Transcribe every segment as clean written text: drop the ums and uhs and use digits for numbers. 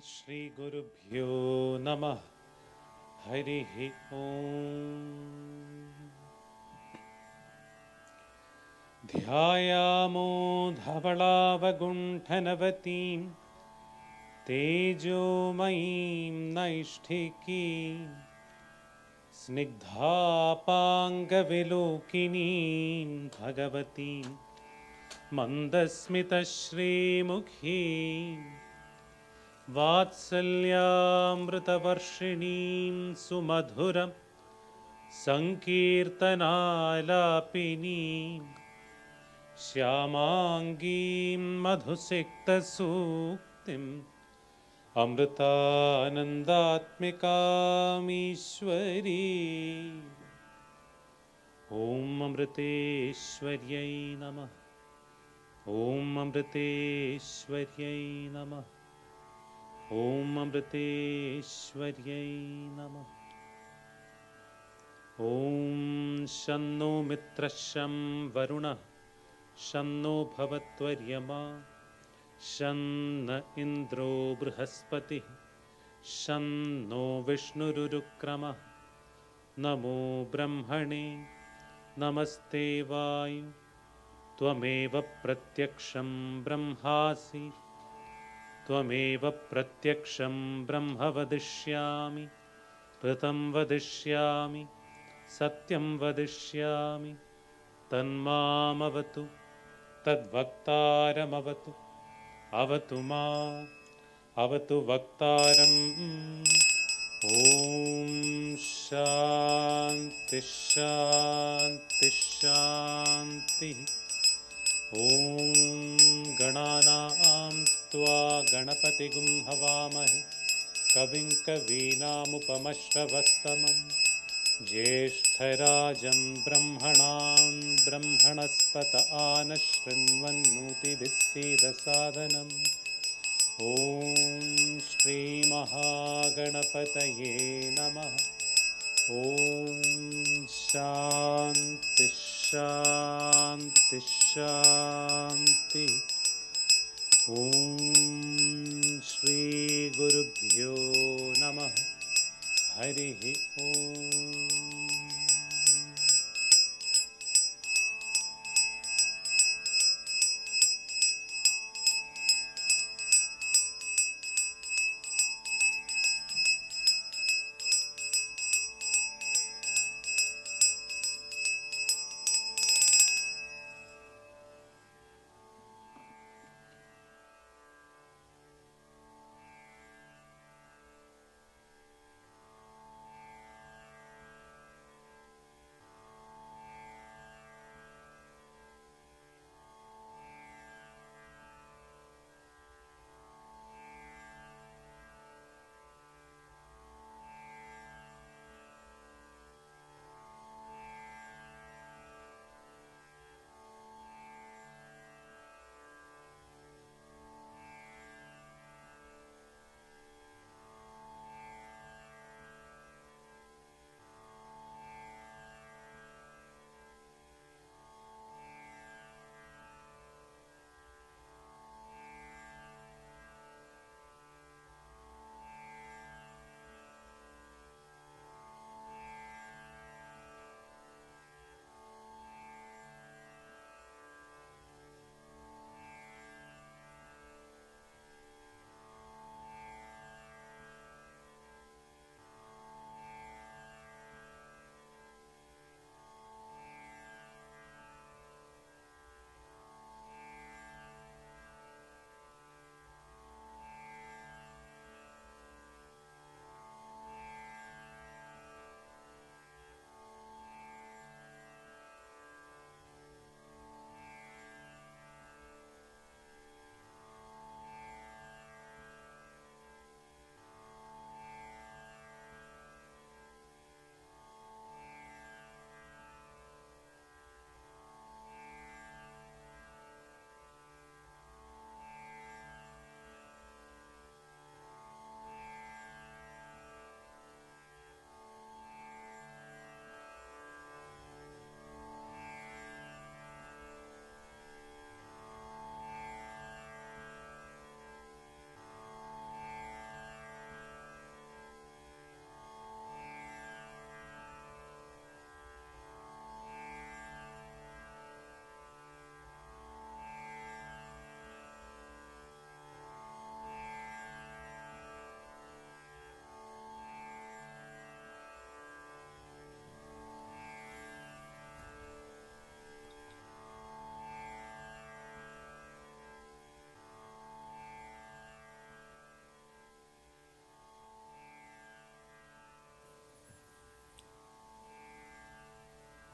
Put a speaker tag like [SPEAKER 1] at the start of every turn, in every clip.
[SPEAKER 1] Shri Gurubhyo Namah Harihi Om Dhyayamo Dhavalavagunthanavatim Tejomayim Naishtikim Snigdhapangavilokinim Bhagavatim Mandasmita Shrimukhim Vatsalyamritavarshinim Sumadhuram Sankirtanalapinim Shyamangim Madhusiktasuktim Amritanandatmikam Ishwari Om Amriteshwaryai Namah Om Amriteshwaryai Namah Om Amriteshwaryai Namah Om Shanno Mitrasham Varuna Shanno Bhavatvaryama Shanna Indro Brihaspati Shanno Vishnurukrama Namo Brahmane Namaste Vayu Tvameva Pratyaksham Brahmasi Tvameva Pratyaksham Brahma Vadishyami Pratam Vadishyami Satyam Vadishyami Tanmam Avatu Tadvaktaram Avatu Avatu Ma Avatu Vaktaram Om Shanti Shanti Shanti Om Gananam Tva Ganapatigum Havamahe Kavim Kavinamupamashravastamam Jeshthirajam Brahmanam Brahmanaspata Anashrinvannuti Dissida Sadhanam Om Shri Mahaganapataye Namaha Om Shanti Shanti Shanti Om Shri Gurubhyo Namah Harihi Om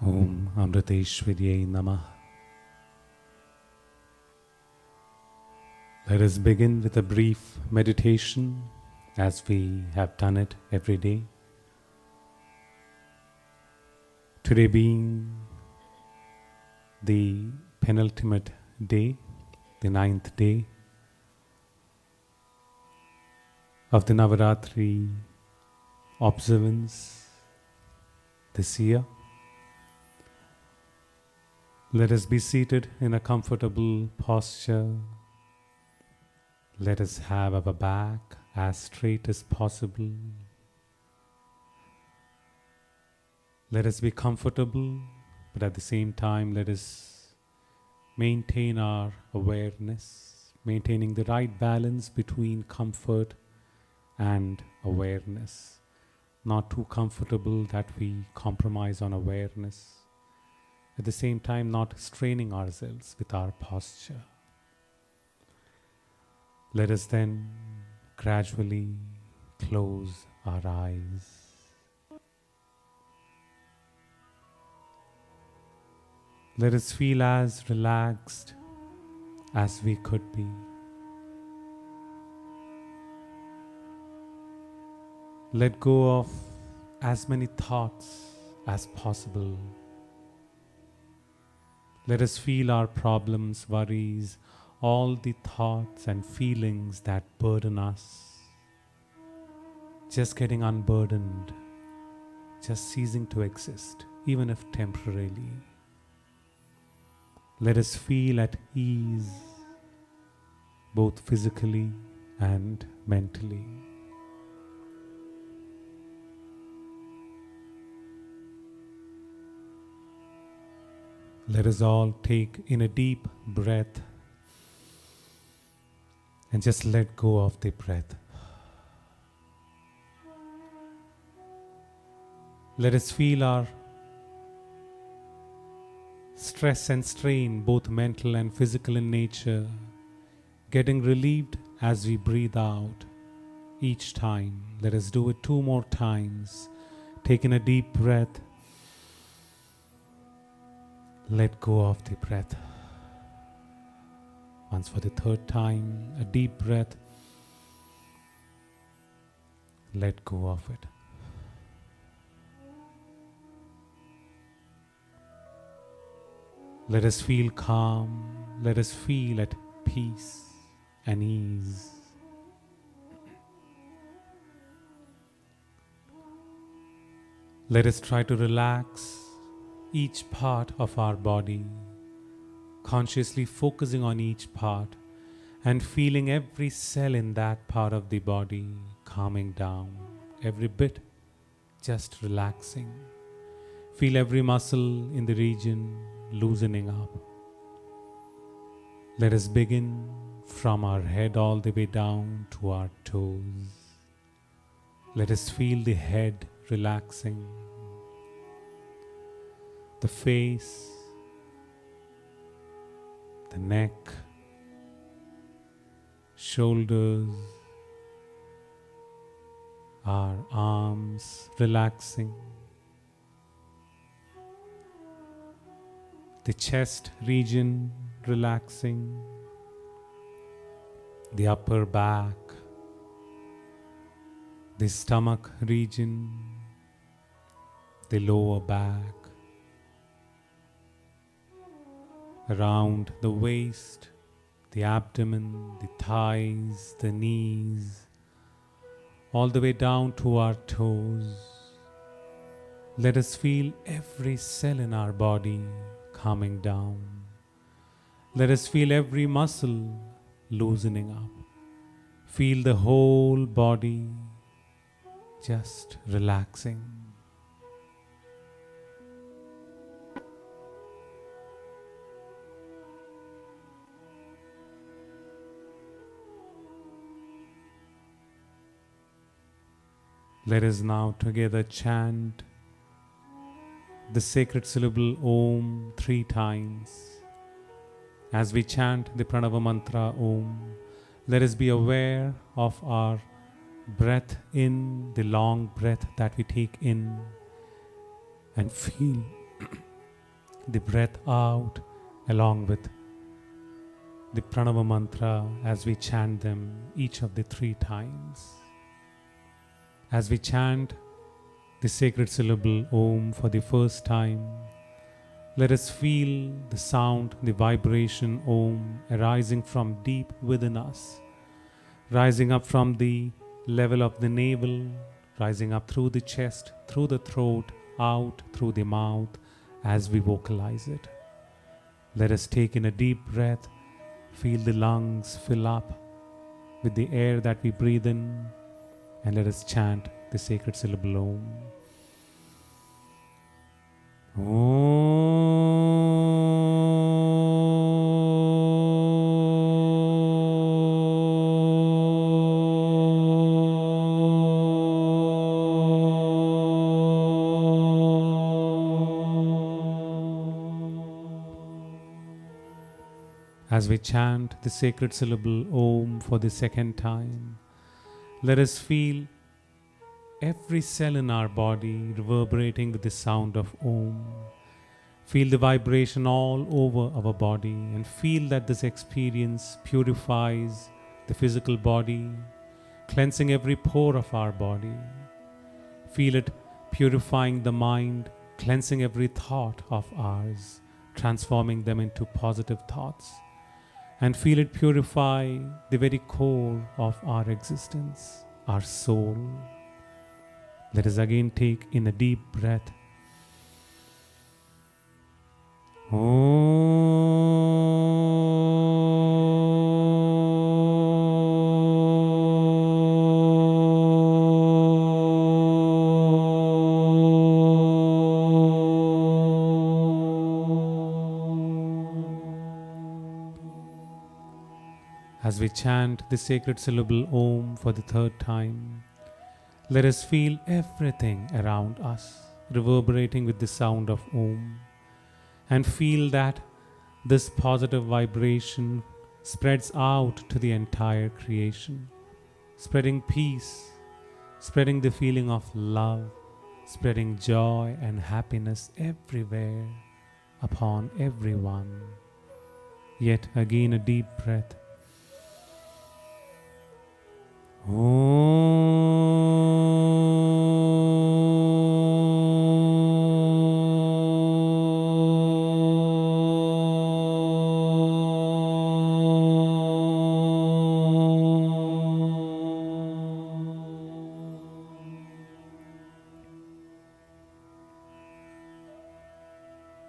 [SPEAKER 1] Om Amriteshwarye Namah. Let us begin with a brief meditation as we have done it every day. Today being the penultimate day, the 9th day of the Navaratri observance this year. Let us be seated in a comfortable posture. Let us have our back as straight as possible. Let us be comfortable, but at the same time, let us maintain our awareness, maintaining the right balance between comfort and awareness. Not too comfortable that we compromise on awareness. At the same time, not straining ourselves with our posture. Let us then gradually close our eyes. Let us feel as relaxed as we could be. Let go of as many thoughts as possible. Let us feel our problems, worries, all the thoughts and feelings that burden us. Just getting unburdened, just ceasing to exist, even if temporarily. Let us feel at ease, both physically and mentally. Let us all take in a deep breath and just let go of the breath. Let us feel our stress and strain, both mental and physical in nature, getting relieved as we breathe out each time. Let us do it 2 more times. Take in a deep breath. Let go of the breath. Once for the 3rd time, a deep breath. Let go of it. Let us feel calm. Let us feel at peace and ease. Let us try to relax each part of our body, consciously focusing on each part and feeling every cell in that part of the body calming down, every bit just relaxing. Feel every muscle in the region loosening up. Let us begin from our head all the way down to our toes. Let us feel the head relaxing, the face, the neck, shoulders, our arms relaxing, the chest region relaxing, the upper back, the stomach region, the lower back, around the waist, the abdomen, the thighs, the knees, all the way down to our toes. Let us feel every cell in our body calming down. Let us feel every muscle loosening up. Feel the whole body just relaxing. Let us now together chant the sacred syllable Om 3 times. As we chant the Pranava mantra Om, let us be aware of our breath in, the long breath that we take in, and feel the breath out along with the pranava mantra as we chant them each of the 3 times. As we chant the sacred syllable Om for the first time, let us feel the sound, the vibration Om arising from deep within us, rising up from the level of the navel, rising up through the chest, through the throat, out through the mouth as we vocalize it. Let us take in a deep breath, feel the lungs fill up with the air that we breathe in, and let us chant the sacred syllable Om. As we chant the sacred syllable Om for the second time, let us feel every cell in our body reverberating with the sound of Om. Feel the vibration all over our body and feel that this experience purifies the physical body, cleansing every pore of our body. Feel it purifying the mind, cleansing every thought of ours, transforming them into positive thoughts. And feel it purify the very core of our existence, our soul. Let us again take in a deep breath. As we chant the sacred syllable Om for the 3rd time, let us feel everything around us reverberating with the sound of Om, and feel that this positive vibration spreads out to the entire creation, spreading peace, spreading the feeling of love, spreading joy and happiness everywhere upon everyone. Yet again a deep breath.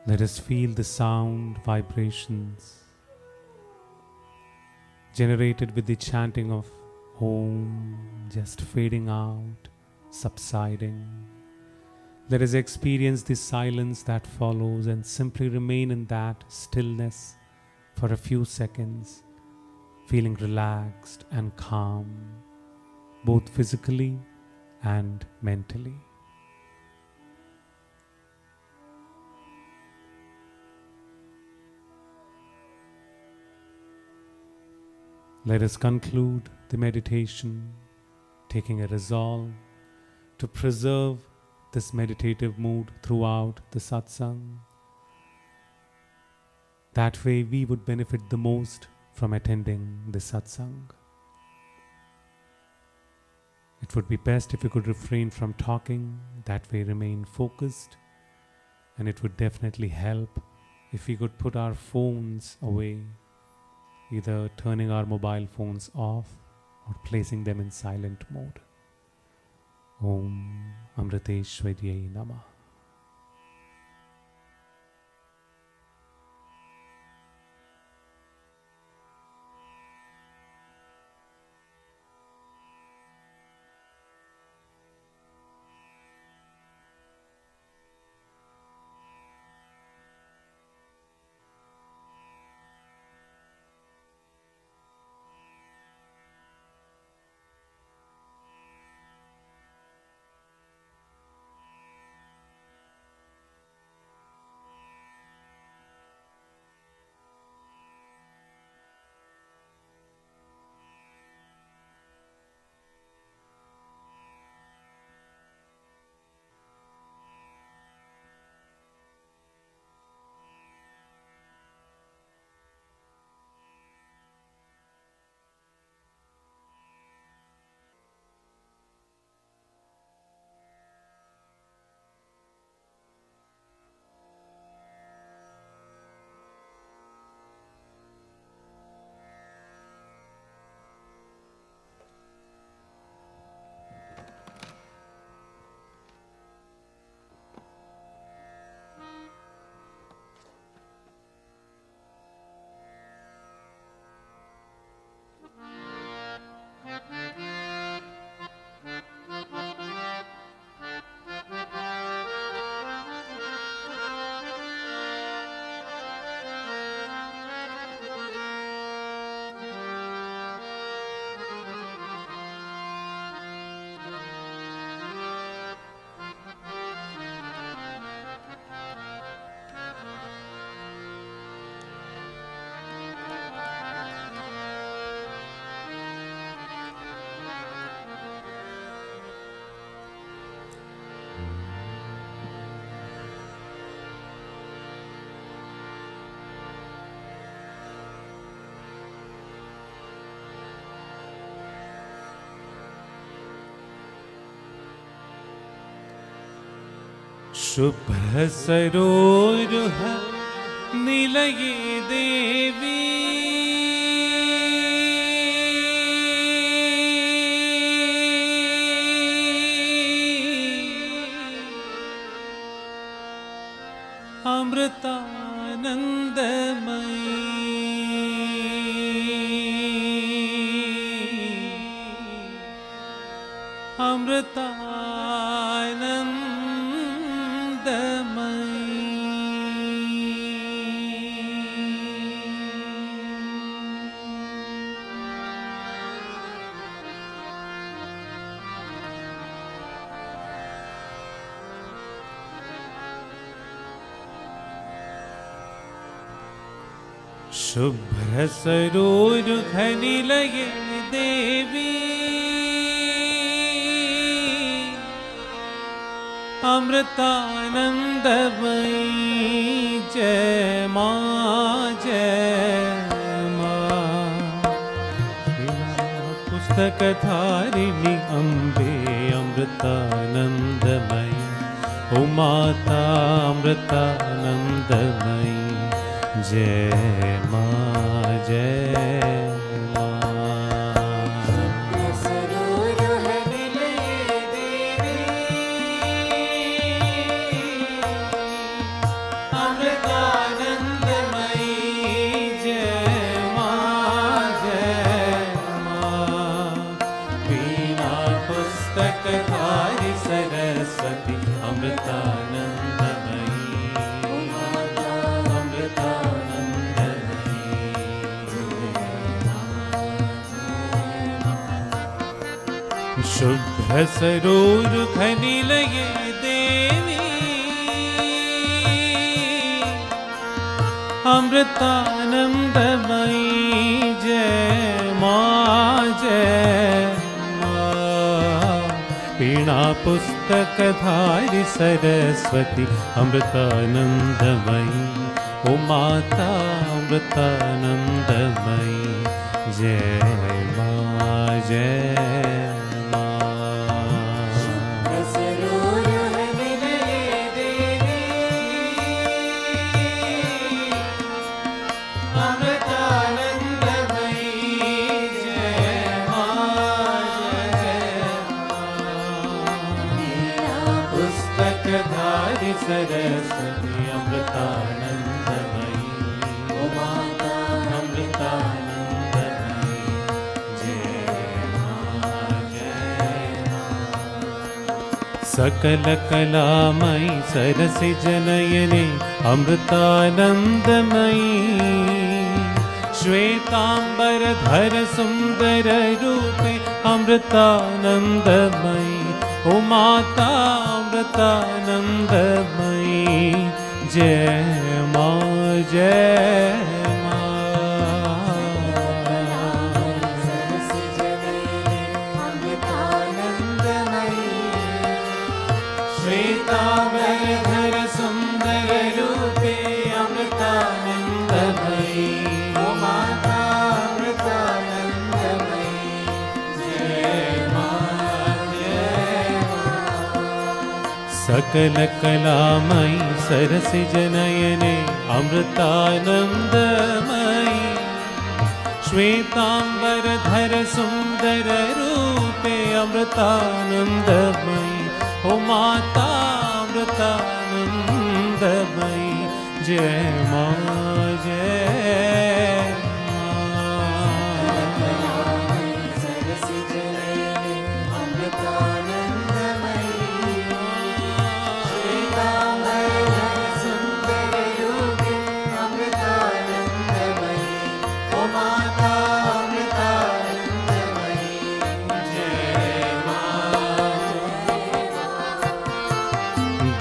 [SPEAKER 1] Let us feel the sound vibrations generated with the chanting of Om just fading out, subsiding. Let us experience the silence that follows and simply remain in that stillness for a few seconds, feeling relaxed and calm, both physically and mentally. Let us conclude the meditation, taking a resolve to preserve this meditative mood throughout the satsang. That way we would benefit the most from attending the satsang. It would be best if you could refrain from talking, that way remain focused, and it would definitely help if we could put our phones away, either turning our mobile phones off or placing them in silent mode. Om Amriteshwaryai Namah. शुभ्र सरोरुह निलये देवी अमृतानंदमयी शुभ्र सरोरुह निलये देवी अमृतानंदमयी जय माँ पुस्तकधारिणी अम्बे अमृतानंदमयी ओ माता अमृतानंदमयी जय माँ जय सरस्वती अमृतानंदमयी शुभ्र सरोरुह निलये देवी अमृतानंदमयी जय माँ वीणा पुस्तकधारी सरस्वती अमृतानंदमयी ओ माता अमृतानंदमयी जय माँ जय सरस्वती अमृतानंदमयी ओ माता अमृतानंदमयी जय माँ सकल कलामयी सरसि जनयने अमृतानंदमयी श्वेतांबरधर सुंदर रूपे अमृतानंदमयी ओ माता अमृतानंदमयी जय माँ श्वेतांबरधर सुंदर रूपे अमृतानंदमयी ओ माता अमृतानंदमयी जय सकल कलामयी सरसि जनयने अमृतानंदमयी श्वेतांबरधर सुंदर रूपे अमृतानंदमयी ओ माता अमृतानंदमयी जय माँ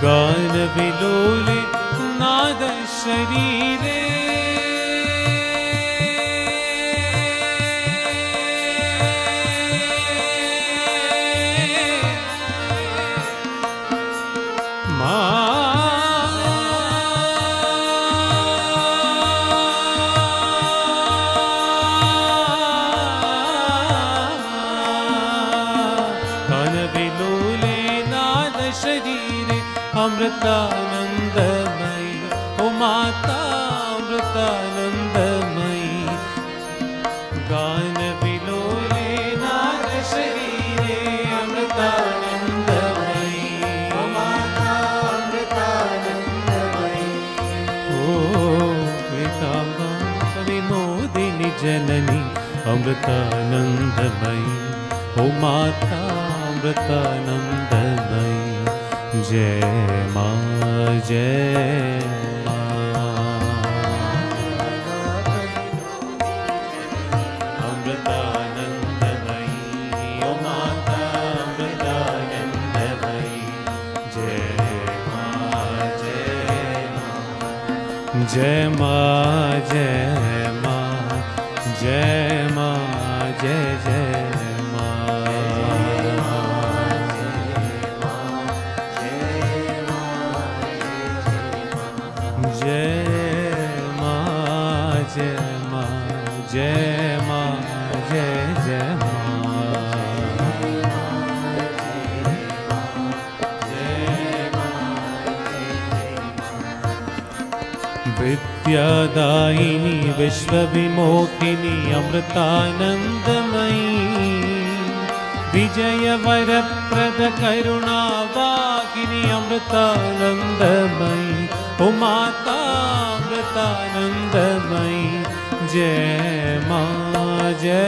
[SPEAKER 1] गान विलोले नाद शरीरे अमृतानंदमयी, ओ माता अमृतानंदमयी। गान विलोले नाद शरीरे अमृतानंदमयी, ओ माता अमृतानंदमयी। ओ वेदांगा विनोदिनी जननी अमृतानंदमयी, ओ माता अमृतानंदमयी। जय माँ जय अमृतानंदमयी, ओ माता अमृतानंदमयी। जय माँ जय माँ जय माँ जय माँ जय जय जय माँ जय जय विद्यादायिनी विश्वविमोहिनी अमृतानंदमयी, विजय वरप्रद करुणावाहिनी अमृतानंदमयी, ओ माता अमृतानंदमयी। जय माँ जय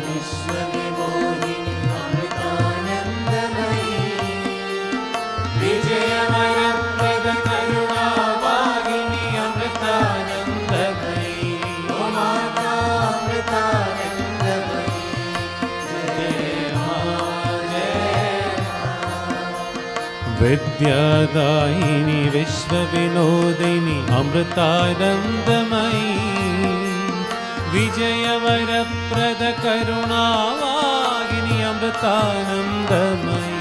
[SPEAKER 1] विश्वविमोहिनी अमृतानंदमयी, विजय वरप्रद करुणावाहिनी अमृतानंदमयी, ओ माता अमृतानंदमयी। जय माँ जय विद्यादायिनी विश्वविनोदिनी अमृतानंदमयी, विजय वरप्रद करुणावाहिनी अमृतानंदमयी,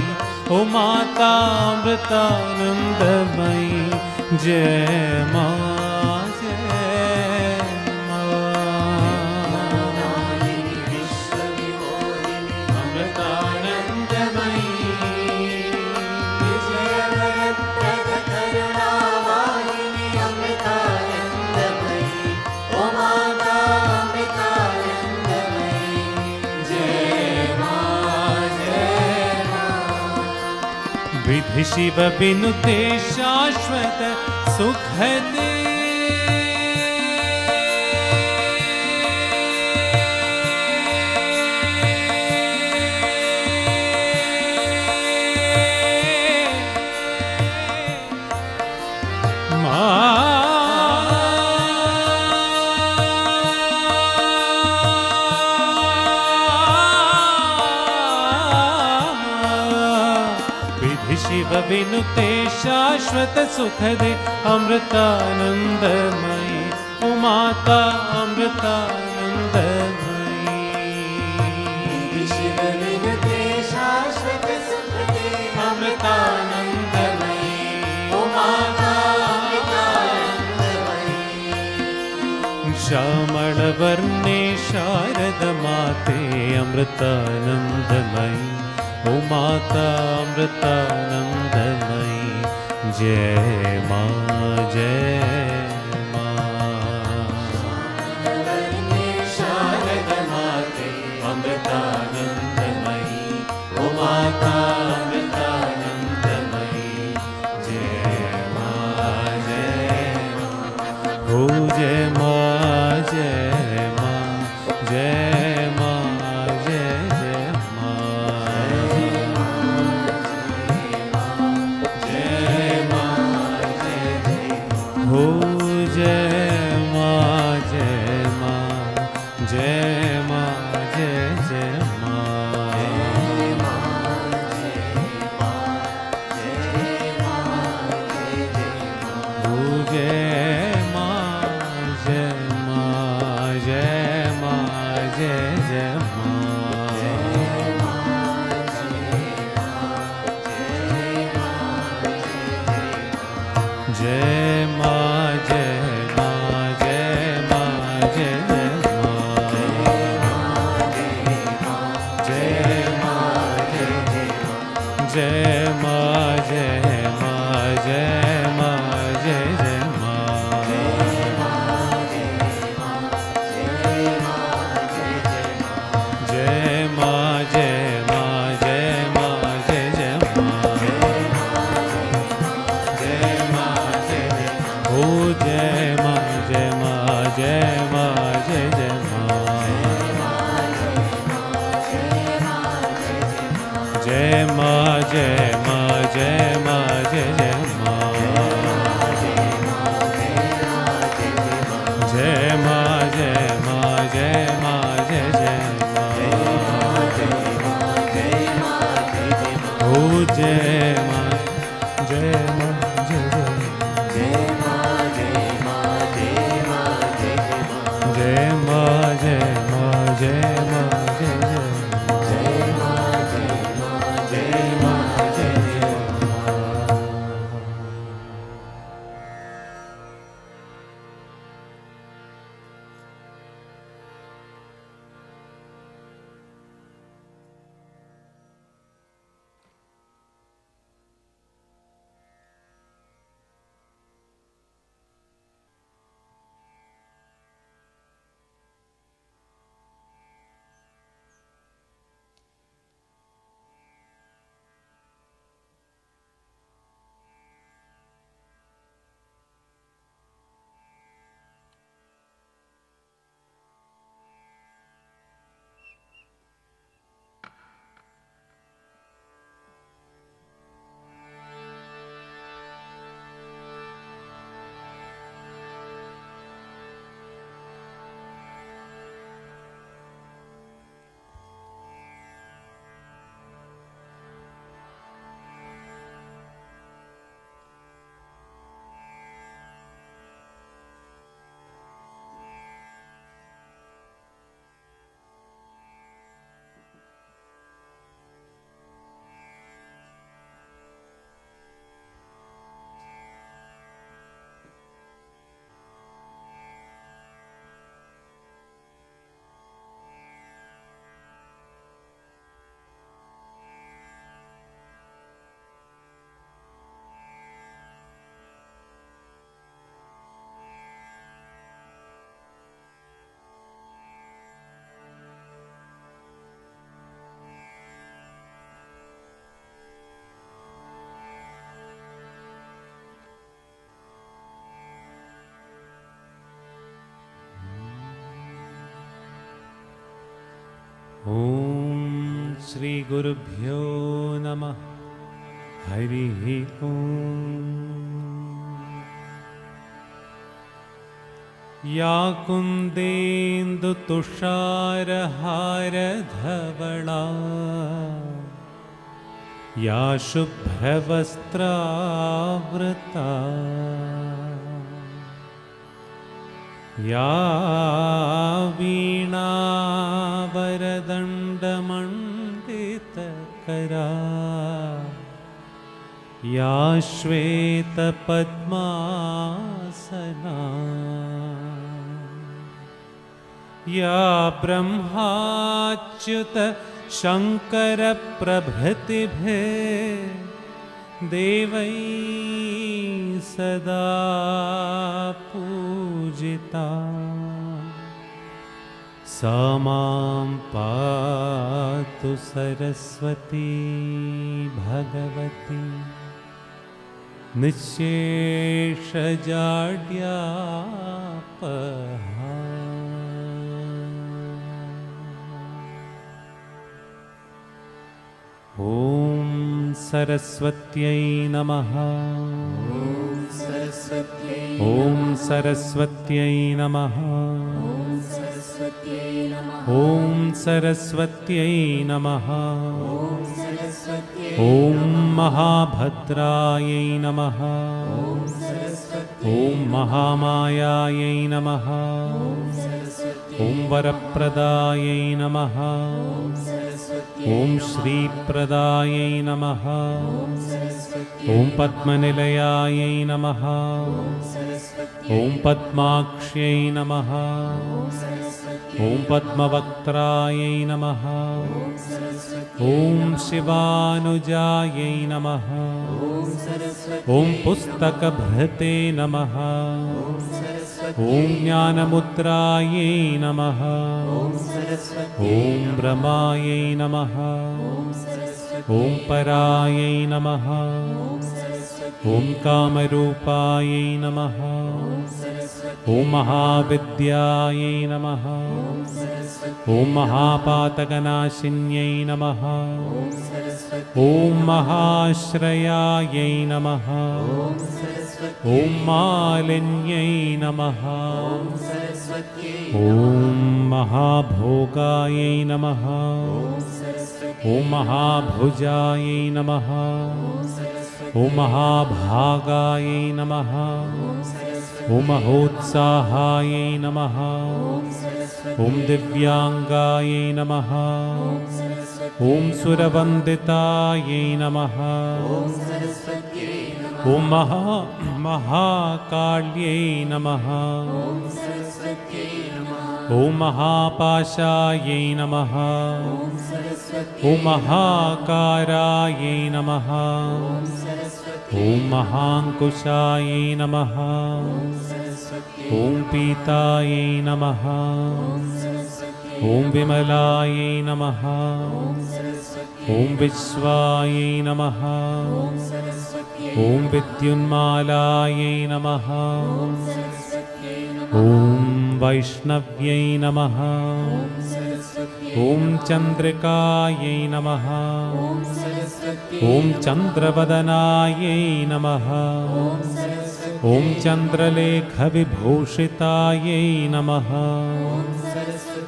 [SPEAKER 1] ओ माता अमृतानंदमयी। जय माँ विधि शिव बिनुते शाश्वत सुख दे, शिव बिनुते शाश्वत सुख दे अमृतानंदमयी, ओ माता अमृतानंदमयी। शिव बिनुते शाश्वत सुख दे अमृतानंदमयी, ओ माता अमृतानंदमयी। श्यामल वर्णे शारद माते अमृतानंदमयी, ओ माता अमृतानंदमयी। जय माँ जय शारद माते अमृतानंदमयी, ओ माता अमृतानंदमयी। जय माँ जय हो जय माँ जय माँ जय माँ जय जय हो जय माँ जय माँ जय माँ जय जय हो जय माँ जय माँ जय माँ जय जय जय माँ जय माँ जय माँ जय जय माँ जय माँ जय जय माँ जय माँ जय माँ जय जय माँ जय माँ जय माँ जय माँ जय जय माँ जय माँ जय माँ जय माँ जय जय माँ ओ जय माँ जय माँ जय जय जय माँ जय माँ जय माँ जय माँ जय माँ जय माँ जय जय ॐ श्री गुरुभ्यो नमः हरिः ॐ या कुन्देन्दुतुषारहारधवला या शुभ्रवस्त्रावृता या वीणावरदण्डमण्डितकरा या श्वेतपद्मासना या ब्रह्माच्युत शङ्करप्रभृतिभिः देवैः सदा पूजिता सा मां पातु सरस्वती भगवती निःशेषजाड्यापहा। ॐ सरस्वत्यै नमः। ॐ सरस्वत्यै नमः। ॐ सरस्वत्यै नमः। ॐ महाभद्रायै नमः। ॐ महामायायै नमः। ॐ वरप्रदायै नमः। ॐ श्रीप्रदायै नमः। ॐ पद्मनिलयायै नमः। ॐ पद्माक्ष्यै नमः। ॐ पद्मवक्त्रायै नमः। ॐ शिवानुजायै नमः। ॐ पुस्तकभृते नमः। ॐ ज्ञानमुद्रायै नमः। ॐ ब्रह्मायै नमः। ॐ परायै नमः। Om Kamarupaye Namaha. Om Mahavidyaya Namaha. Om Mahapatakanashinyai Namaha. Om Mahashrayaya Namaha. Om Malinyai Namaha. Om Mahabhogaya Namaha. Om Mahabhujaya Namaha. Om Mahabhagaya Namaha. Om Mahotsahaya Namaha. Om Divyangaya Namaha. Om Suravanditaya Namaha. Om Mahakalye Namaha. Om Mahapashaye Namaha. Om Mahakaraye Namaha. Om Mahankushaye Namaha. Om Pitaye Namaha. Om Vimalaye Namaha. Om Vishwaye Namaha. Om Vidyunmalaye Namaha. Om Vaishnavye Namaha. Om Chandrikaye Namaha. Om Chandravadanaye Namaha. Om Chandralekha Vibhushitaye Namaha.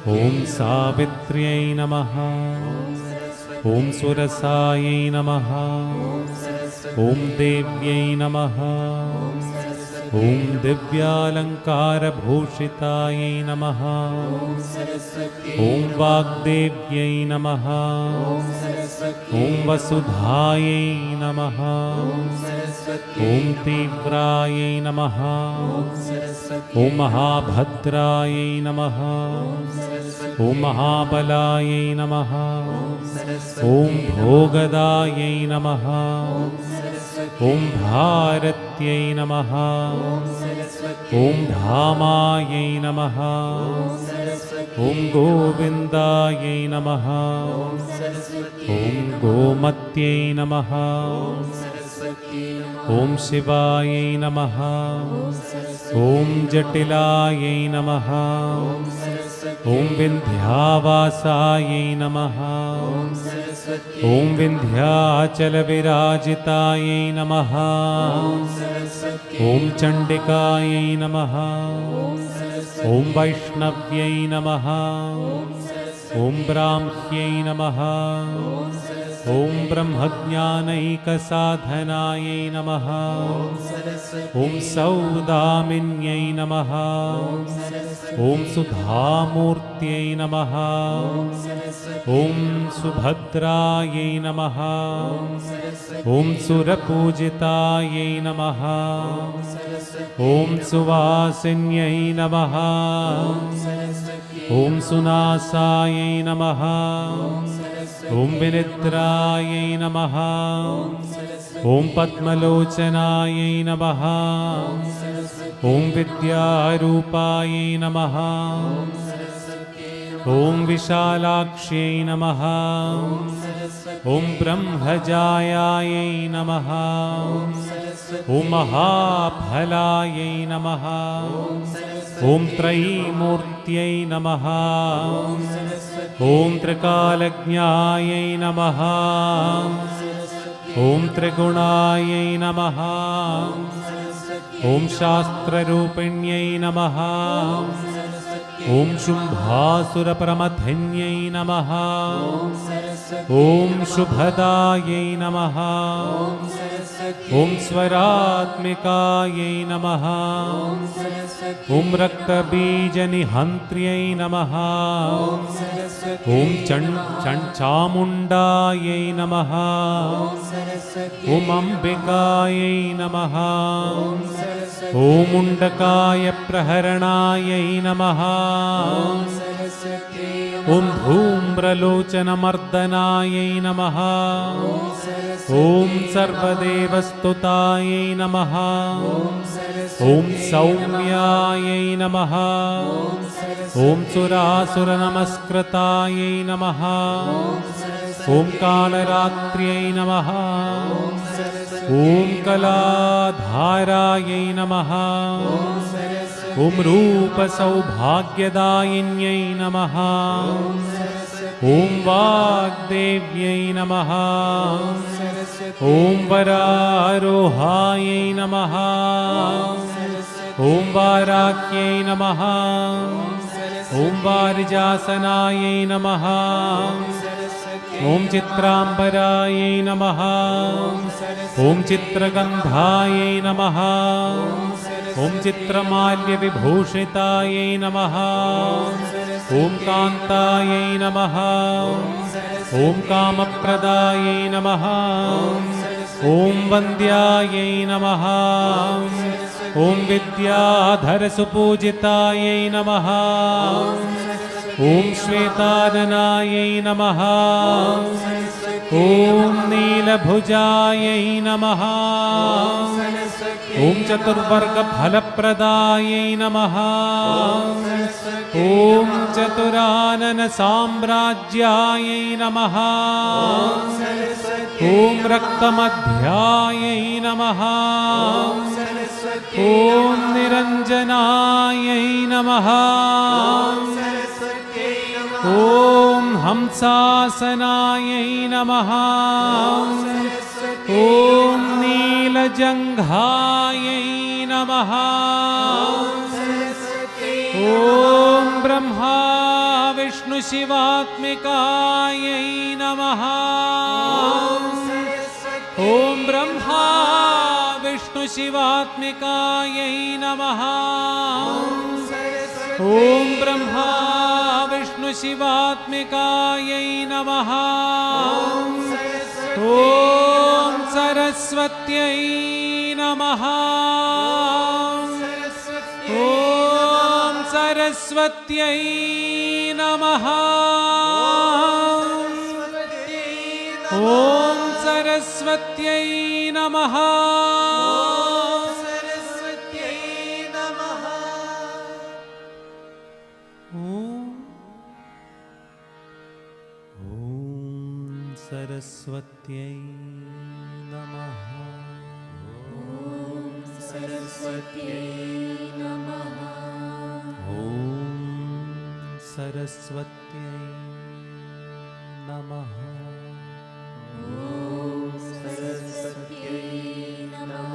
[SPEAKER 1] Om Savitrye Namaha. Om Surasaye Namaha. Om Devyai Namaha. Om Divyalankara Bhushitaye Namaha. Om Vagdevyai Namaha. Om Vasudhaye Namaha. Om Tivraye Namaha. Om Mahabhadraye Namaha. Om Mahabalaye Namaha. Om Bhogadaye Namaha. Om Bharatyai Namaha. Om Dhamaye Namaha. Om Govindaye Namaha. Om Gomatyai Namaha. Om Shivaye Namaha. Om Jatilaye Namaha. Om Vindhyavasaye Namaha. Om Vindhyachala Virajitaye Namaha. Om Chandikaye Namaha. Om Vaishnavyai Namaha. Om Brahmyai Namaha. Om Brahmajnanaikasadhanaye Namaha. Om Saudaminyai Namaha. Om Sudhamurtyai Namaha. Om Subhadraye Namaha. Om Surapujitaye Namaha. Om Suvasinyai Namaha. Om Sunasaye Namaha. Om Vinitraye Namaha. Om Padmalochanaye Namaha. Om Vidyarupaye Namaha. Om Vishalakshye Namaha. Om Brahmajayaye Namaha. Om Mahabhalaye Namaha. Om Traimurtye Namaha. Om Trikalagnaye Namaha. Om Trigunaye Namaha. Om Shastrarupinye Namaha. Om Shumbhasura Paramadhinyai Namaha. Om Shubhadaye Namaha. Om Swaratmikaye Namaha. Om Raktabijanihantriye Namaha. Om Chamundaye Namaha. Om Ambikaye Namaha. Om Undakaya Praharanaye Namaha. Om Dhumralochana-mardanaye Namaha. Om Sarvadevastutaye Namaha. Om Saumyaye Namaha. Om Surasura-namaskrataye Namaha. Om Kalaratriye Namaha. ॐ कलाधारायै नमः। ॐ रूपसौभाग्यदायिन्यै नमः। ॐ वाग्देव्यै नमः। ॐ वरारोहायै नमः। ॐ वाराख्यै नमः। ॐ वारिजासनायै नमः। ॐ चित्राम्बरायै नमः। ॐ चित्रगन्धायै नमः। ॐ चित्रमाल्यविभूषितायै नमः। ॐ कान्तायै नमः। ॐ कामप्रदायै नमः। ॐ वन्द्यायै नमः। ॐ विद्याधरसुपूजितायै नमः। ॐ श्वेताननायै नमः। ॐ नीलभुजायै नमः। ॐ चतुर्वर्गफलप्रदायै नमः। ॐ चतुराननसाम्राज्यायै नमः। ॐ रक्तमध्यायै नमः। ॐ निरञ्जनायै नमः। ॐ हंसासनायै नमः। ॐ नीलजङ्घायै नमः। ॐ ब्रह्मा विष्णुशिवात्मिकायै नमः। ॐ ब्रह्मा विष्णुशिवात्मिकायै नमः। ॐ ब्रह्मा विष्णुशिवात्मिकायै नमः। ॐ सरस्वत्यै नमः। ॐ सरस्वत्यै नमः। ॐ सरस्वत्यै नमः। सरस्वत्यै नमः। ॐ सरस्वत्यै नमः। ॐ सरस्वत्यै नमः। ॐ सरस्वत्यै नमः।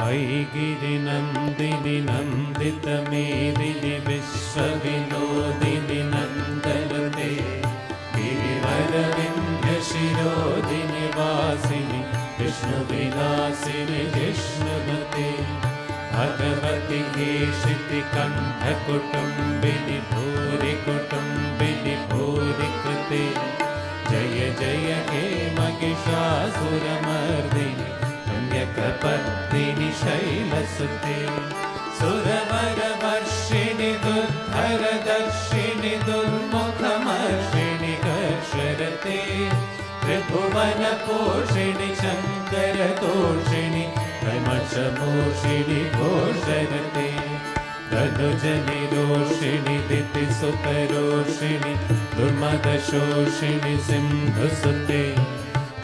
[SPEAKER 1] ऐगिरिनन्दिनि नन्दितमेदिनि विश्वविनोदिनि नन्दनुते गिरिवरविन्ध्यशिरोदिनि वासिनि विष्णुविलासिनि जिष्णुमते भगवति केशितिकण्ठकुटुम्बिनि भूरि कुटुम्बिनि भूरि कृते जय जय हे महिषासुरमर्दिनि रम्यकपर्दिनि शैलसुते सुरवरवर्षिणि दुर्धरदर्शिनि दुर्मुखमर्षिणि कर्षरते त्रिभुवनपोषिणि शङ्करतोषिणि क्रमशमोषिणि घोषरते धनुजनिरोषिणि दितिसुतरोषिणि दुर्मदशोषिणि सिन्धुसुते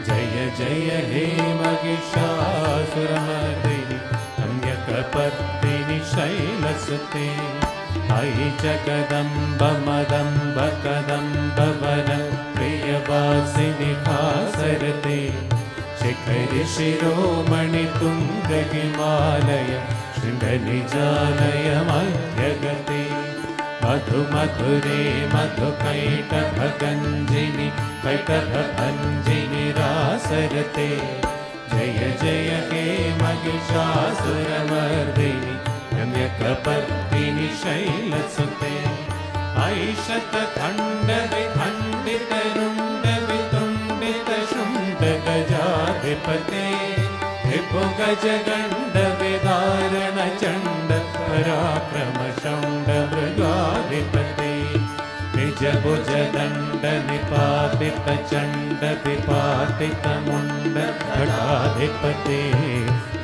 [SPEAKER 1] जय जय हे महिषासुरमर्दिनि रम्यकपर्दिनि शैलसुते अयि जगदम्ब मदम्ब कदम्ब वन प्रियवासिनि हासरते शिखरि शिरोमणि तुङ्ग हिमालय शृङ्गनिजालय मध्यगते मधु मधुरे मधुकैटभगञ्जिनि कैटभभञ्जिनि रासरते जय जय हे महिषासुरमर्दिनि रम्यकपर्दिनि शैलसुते ऐषतखण्डविखण्डितरुण्डवितुण्डितशुण्डगजाधिपते रिपुगजगण्डविदारणचण्ड पराक्रमशौण्डमृगाधिपते निजभुजदण्डनिपातितचण्डविपातितमुण्डघटाधिपते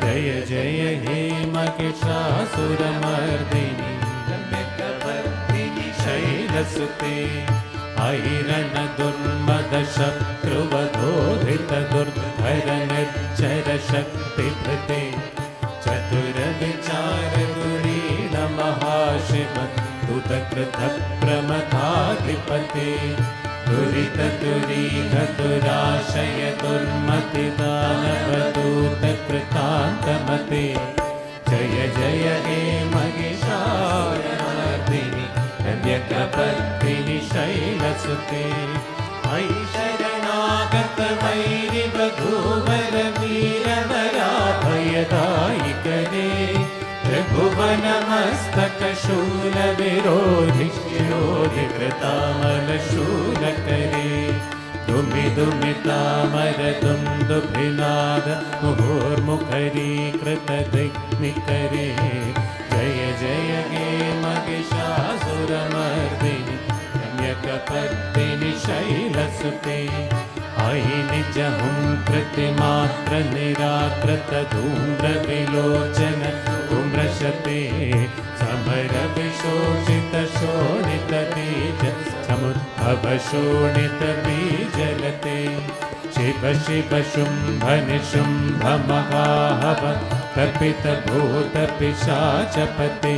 [SPEAKER 1] जय जय हे महिषासुरमर्दिनि रम्यकपर्दिनि शैलसुते ऐरणदुर्मदशत्रुवधोरितदुर्धरनिर्झरशक्तिभृते चतुरविचारदुरीणमहाशिव दुतकृतप्रमथाधिपते दुरितदुरीहतुराशय दुर्मतिदानवदूतकृतान्तमते जय जय हे महिषासुरमर्दिनि रम्यकपर्दिनि शैलसुते अयि शरणागतवैरिवधूवरवीरवराभयदायिकरे त्रिभुवनमस्तकशूलविरोधि शिरोधिकृतामलशूलकरे दुमिदुमितामरदुन्दुभिनाद मुहुर्मुखरीकृतदिग्निकरे जय जय हे महिषासुरमर्दिनि रम्यकपर्दिनि शैलसुते अयि निजहुङ्कृतिमात्र निराकृतधूम्रविलोचन धूम्रशते समरविशोषितशोणितबीज समुद्भवशोणितबीजलते शिव शिव शुम्भ निशुम्भ महाहव कपितभूतपिशाचपते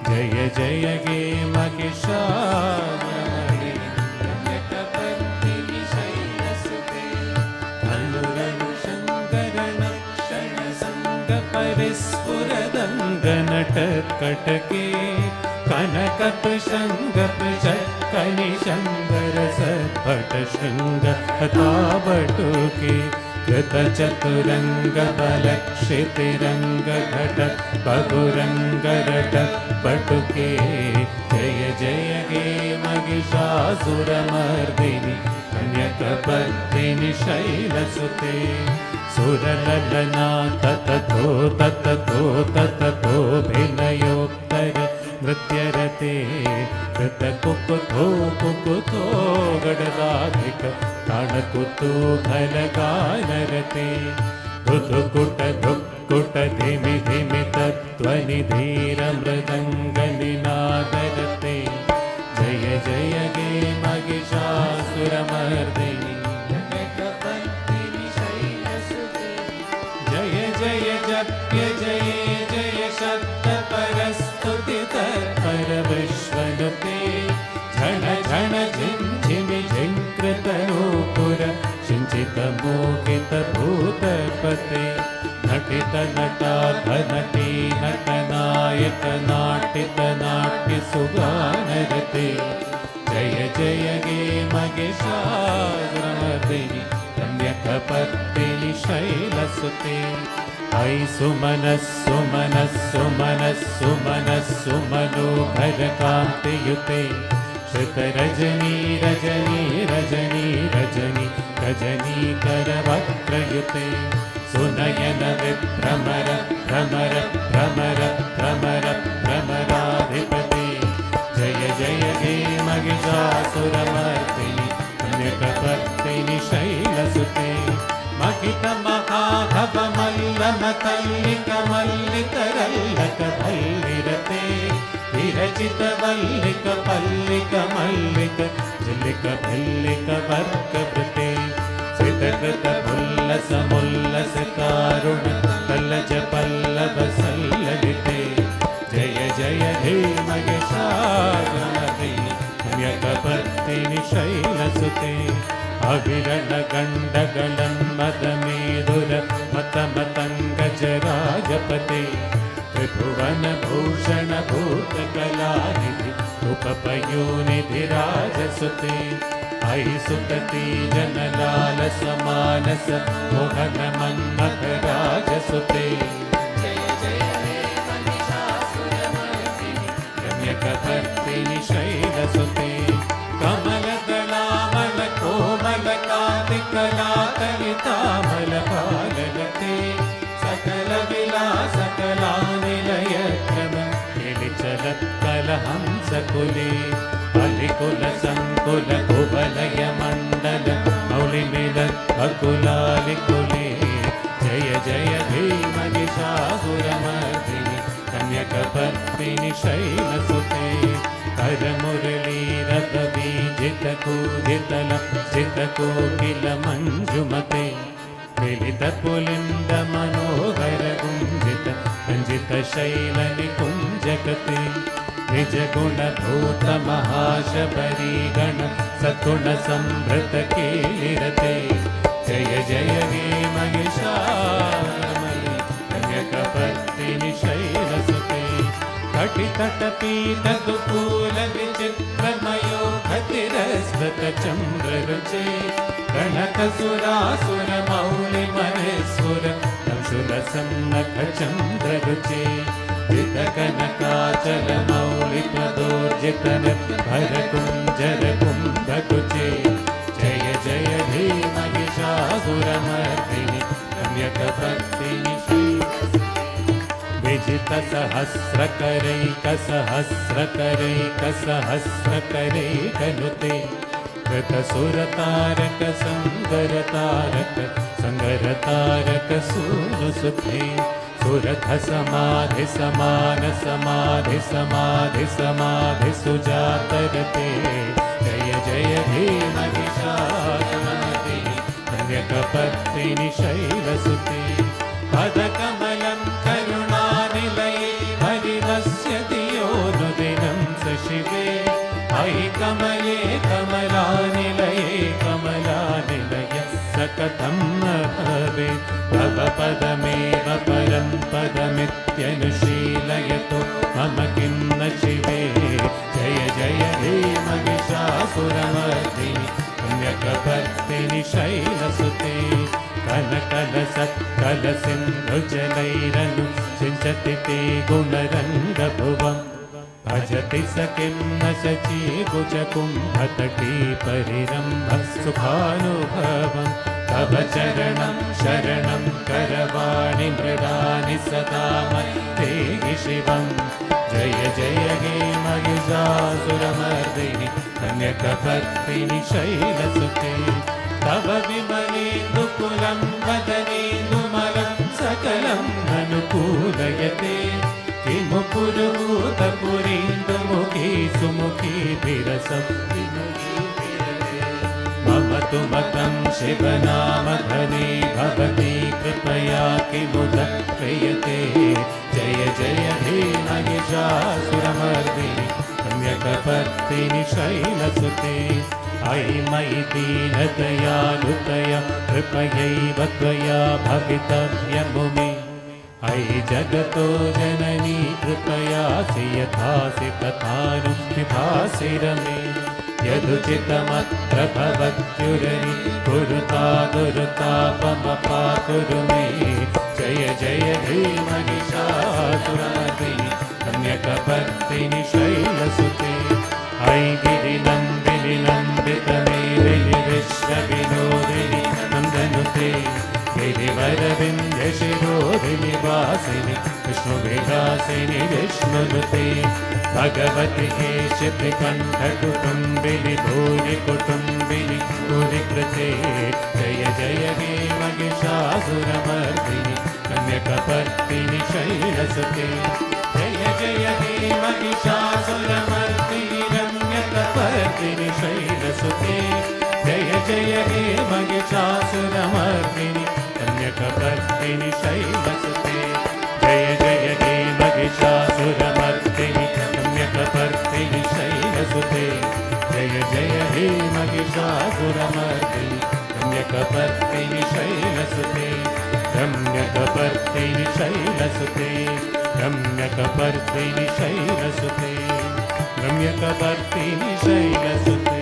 [SPEAKER 1] जय जय हे महिषासुरमर्दिनि रम्यकपर्दिनि शैलसुते धनुरनुषङ्गरणक्षणसङ्गपरिस्फुरदङ्गनटकटके कनकपशङ्गपशङ्कनिशङ्गरसत्पटशृङ्गहतावटुके कृतचतुरङ्गबलक्षितिरङ्गघट बहुरङ्गरटपटुके जय जय हे महिषासुरमर्दिनि रम्यकपर्दिनि शैलसुते सुरललना तततो तततो तततोऽभिनयोत्तर नृत्यरते कृतकुकुतो कुकुतो गडदाधिक ताणकुतूहलगानरते धुधुकुट धुक्कुट धिमि धिमि तत्त्वनि धीरमृदङ्गनिनादरते जय जय हे महिषासुरमर्दिनि रम्यकपर्दिनि शैलसुते जय जय जप्य जय जय शब्दपरस्तुति तत्पर विश्वनुते झण झण झिं झिमि झिङ्कृतनूपुर सिञ्चितमोहितभूतपते नटितनटाधनटी नटनायक नाट्यसुगानरते जय जय हे महिषासुरमर्दिनि रम्यकपर्दिनि शैलसुते ऐ सुमनः सुमनः सुमनः सुमनः सुमनोहरकान्तियुते श्रुतरजनी रजनी रजनी रजनी रजनीकरवक्त्रयुते सुनयन विभ्रमर भ्रमर भ्रमर भ्रमर भ्रमराधिपते जय जय हे महिषासुरमर्दिनि पुण्यकपर्दिनि शैलसुते महितमहाधवमल्लमतल्लिकमल्लिकरल्लकभल्लिरते विरचितवल्लिकपल्लिकमल्लिक झिल्लिकभिल्लिकवर्गवृते श्रितकृतमुल्लसमुल्लसकारुण कल्लजपल्लवसल्ललिते जय जय हे महिषासुरमर्दिनि पुण्यकपर्दिनि शैलसुते अविरलगण्डगलन्मदमेधुर मतमतङ्गजराजपते त्रिभुवनभूषण भूतकलानिधि उपपयोनिधिराजसुते ऐ सुतती जनलालसमानस मोहनमन्मथराजसुते जय जय हे महिषासुरमर्दिनि रम्यकपर्दिनि शैलसुते कमलदलामल कोमलकान्तिकलाकलितामलपालगते सकलविलासकलानिलयक्रम निलिचलत्कलहंसकुले अलिकुलसङ्कुलकुवलयमण्डल मौलिमिलत्कुलालिकुले जय जय हे महिषासुरमर्दिनि कन्यकपर्दिनि शैलसुते करमुरलीरथबीजितकूजितलज्जितकोकिलमञ्जुमते मिलितपुलिन्दमनोहरगुञ्जित रञ्जितशैलनिकुञ्जगते निजगुणभूतमहाशबरीगण सद्गुणसम्भृतकेलिरते जय जय हे महिषासुरमर्दिनि कन्यकपर्दिनि शैलसुते कटितटपीतकुकूलविचित्रमयो खतिरस्मृतचन्द्ररुचे गणकसुरासुरमौलिमहेश्वर कंसुलसन्नखचन्द्ररुचे जितकनकाचलमौलिपदोर्जितनिर्भरकुञ्जरकुम्भकुचे जय जय हे महिषासुरमर्दिनि कन्यकपर्दिनि विजितसहस्रकरैकसहस्रकरैकसहस्रकरैकनुते कृतसुरतारक संगरतारक संगरतारक सूनुसुते सुरथ समाधि समान समाधि समाधि समाधि सुजातरते जय जय हे महिषासुरमर्दिनि कन्यकपर्दिनि शैलसुते पदकमलं करुणानिलये हरिवस्यति योनुदिनं स शिवे अयि कमले कमलानिलये कमलानिलय स कथं न भवेत् तव पदमेव परं पदमित्यनुशीलयतो मम किं न शिवे जय जय हे महिषासुरमर्दिनि कन्यकपर्दिनि शैलसुते कलकलसत्कलसिन्धुजलैरनु सिञ्चति ते गुणरङ्गभुवम् भजति स किं न शचीकुचकुम्भतटी परिरम्भ सुखानुभवम् तव चरणं शरणं करवाणि मृडानि सदा मत्तेहि शिवम् जय जय हे महिषासुरमर्दिनि कन्यकपर्दिनि शैलसुते तव विमलेन्दुकुलं वदनेन्दुमलं सकलम् अनुकूलयते किमु पुरुहूतपुरीन्दुमुखी सुमुखी विरसं मम तु मतं शिवनामधने भवती कृपया किमुत क्रियते जय जय हे महिषासुरमर्दिनि कन्यकपर्दिनि शैलसुते अयि मयि दीनदयालुतया कृपयैव त्वया भवितव्यमुमे अयि जगतो जननी कृपयासि यथासि तथानुविभासि रमे यदुचितमत्र भवत्युरनि कुरुता दुरुतापमपाकुरु मे Jaya Jaya He Mahishasura Kamyakapartini Shailasute Hai Giri Nandini Nandita Medini Vishwa Vinodini Nandanute Giri Varavindya Shirodini Vasini Vishnu Vilasini Vishnunute Bhagavati Eshiti Kantha Kutumbini Bhuri Kutumbini Bhuri Krate Jaya Jaya He Mahishasura Mardini Kamyakapartini Shailasute Jaya Jaya He Mahishasura Mardini Kamyakapartini Shailasute Jaya Jaya He Mahishasura Mardini Kamyakapartini Shailasute Jaya Jaya He Mahishasura Mardini Kamyakapartini Shailasute Jaya Jaya He Mahishasura Mardini Kamyakapartini Shailasute Kamyakapartini Shailasute Kamyakapartini Shailasute Kamyakapartini Shailasute.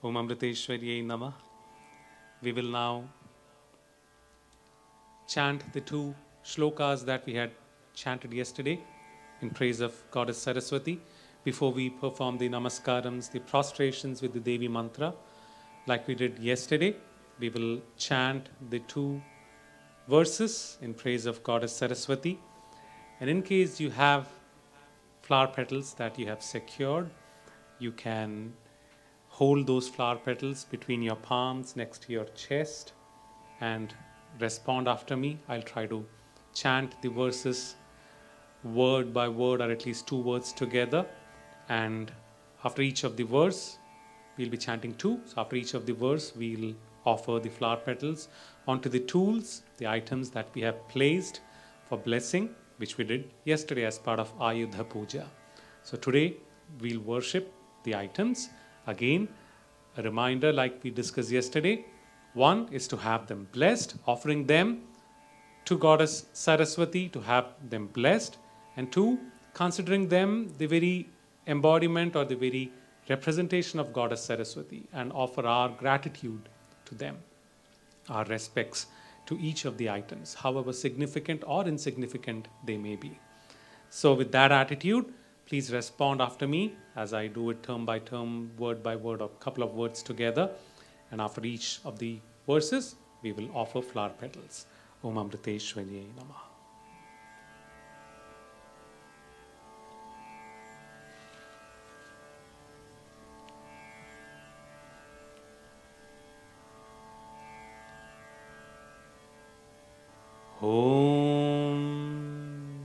[SPEAKER 1] Om Amriteshwariyai Namah. We will now chant the two shlokas that we had chanted yesterday in praise of Goddess Saraswati before we perform the namaskarams, the prostrations with the Devi Mantra. Like we did yesterday, we will chant the two verses in praise of Goddess Saraswati. And in case you have flower petals that you have secured, you can hold those flower petals between your palms next to your chest and respond after me. I'll try to chant the verses word by word, or at least two words together. And after each of the verse, we'll be chanting two. So after each of the verse, we'll offer the flower petals onto the tools, the items that we have placed for blessing, which we did yesterday as part of Ayudha Puja. So today, we'll worship the items. Again, a reminder like we discussed yesterday. One is to have them blessed, offering them to Goddess Saraswati to have them blessed. And two, considering them the very embodiment or the very representation of Goddess Saraswati, and offer our gratitude to them, our respects to each of the items, however significant or insignificant they may be. So with that attitude, please respond after me as I do it term by term, word by word, or a couple of words together. And after each of the verses, we will offer flower petals. Om Amriteshwarye Namaha. Om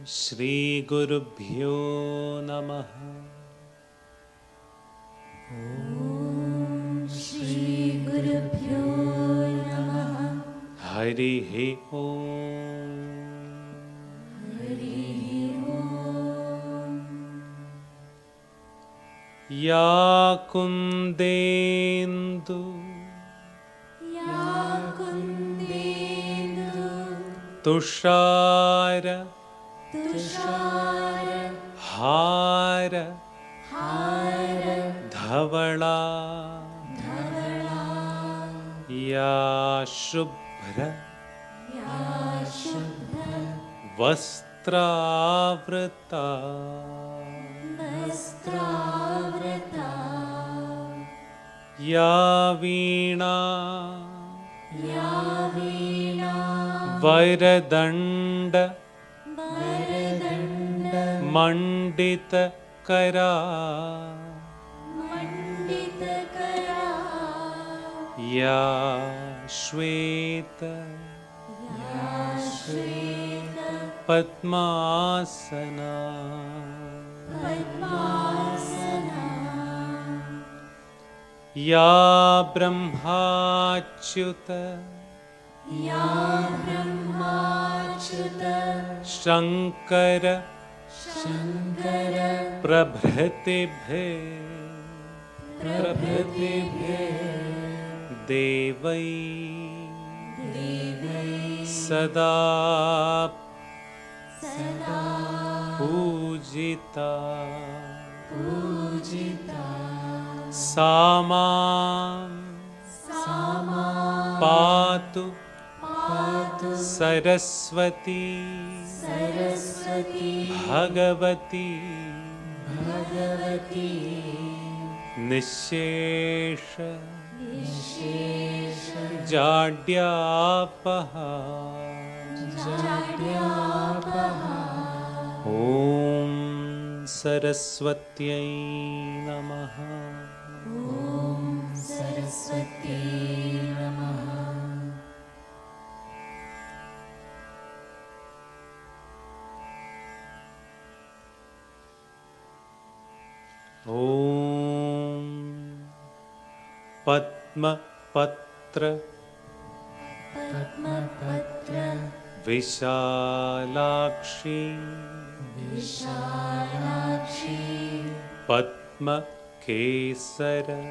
[SPEAKER 1] Shri Gurubhyo Namaha.
[SPEAKER 2] Om Shri Gurubhyo Namaha.
[SPEAKER 1] Harihi Om.
[SPEAKER 2] Harihi Om.
[SPEAKER 1] Ya Kundendu
[SPEAKER 2] Ya Kundendu
[SPEAKER 1] Tushara
[SPEAKER 2] Tushara
[SPEAKER 1] Hara
[SPEAKER 2] Hara
[SPEAKER 1] Dhavala
[SPEAKER 2] Dhavala
[SPEAKER 1] Ya Shubhra
[SPEAKER 2] Ya Shubhra
[SPEAKER 1] Vastravrata
[SPEAKER 2] Vastravrata
[SPEAKER 1] Ya Veena
[SPEAKER 2] Ya Veena
[SPEAKER 1] Vairadanda
[SPEAKER 2] Varadanda
[SPEAKER 1] Mandita Kara
[SPEAKER 2] Manditakara
[SPEAKER 1] Ya Shweta
[SPEAKER 2] Ya Shweta
[SPEAKER 1] Padmasana
[SPEAKER 2] Padmasana
[SPEAKER 1] Ya Brahmachyuta
[SPEAKER 2] Ya Brahmachyuta
[SPEAKER 1] Shankara
[SPEAKER 2] Shankara
[SPEAKER 1] Prabhratibhe
[SPEAKER 2] Prabhatibhe
[SPEAKER 1] Devai
[SPEAKER 2] Devai
[SPEAKER 1] Sada
[SPEAKER 2] Sada
[SPEAKER 1] Pujita
[SPEAKER 2] Pujita
[SPEAKER 1] Samam
[SPEAKER 2] Sama
[SPEAKER 1] Patu
[SPEAKER 2] Patu
[SPEAKER 1] Saraswati
[SPEAKER 2] Saraswati
[SPEAKER 1] Bhagavati
[SPEAKER 2] Bhagavati
[SPEAKER 1] Nishesha
[SPEAKER 2] Nishesha
[SPEAKER 1] Jadyapaha
[SPEAKER 2] Jadyapaha
[SPEAKER 1] Om Saraswatyai Namaha.
[SPEAKER 2] Om Saraswati Namaha.
[SPEAKER 1] Om Padma Patra
[SPEAKER 2] Padma Patra
[SPEAKER 1] Vishalakshi
[SPEAKER 2] Vishalakshi
[SPEAKER 1] Padma Kesara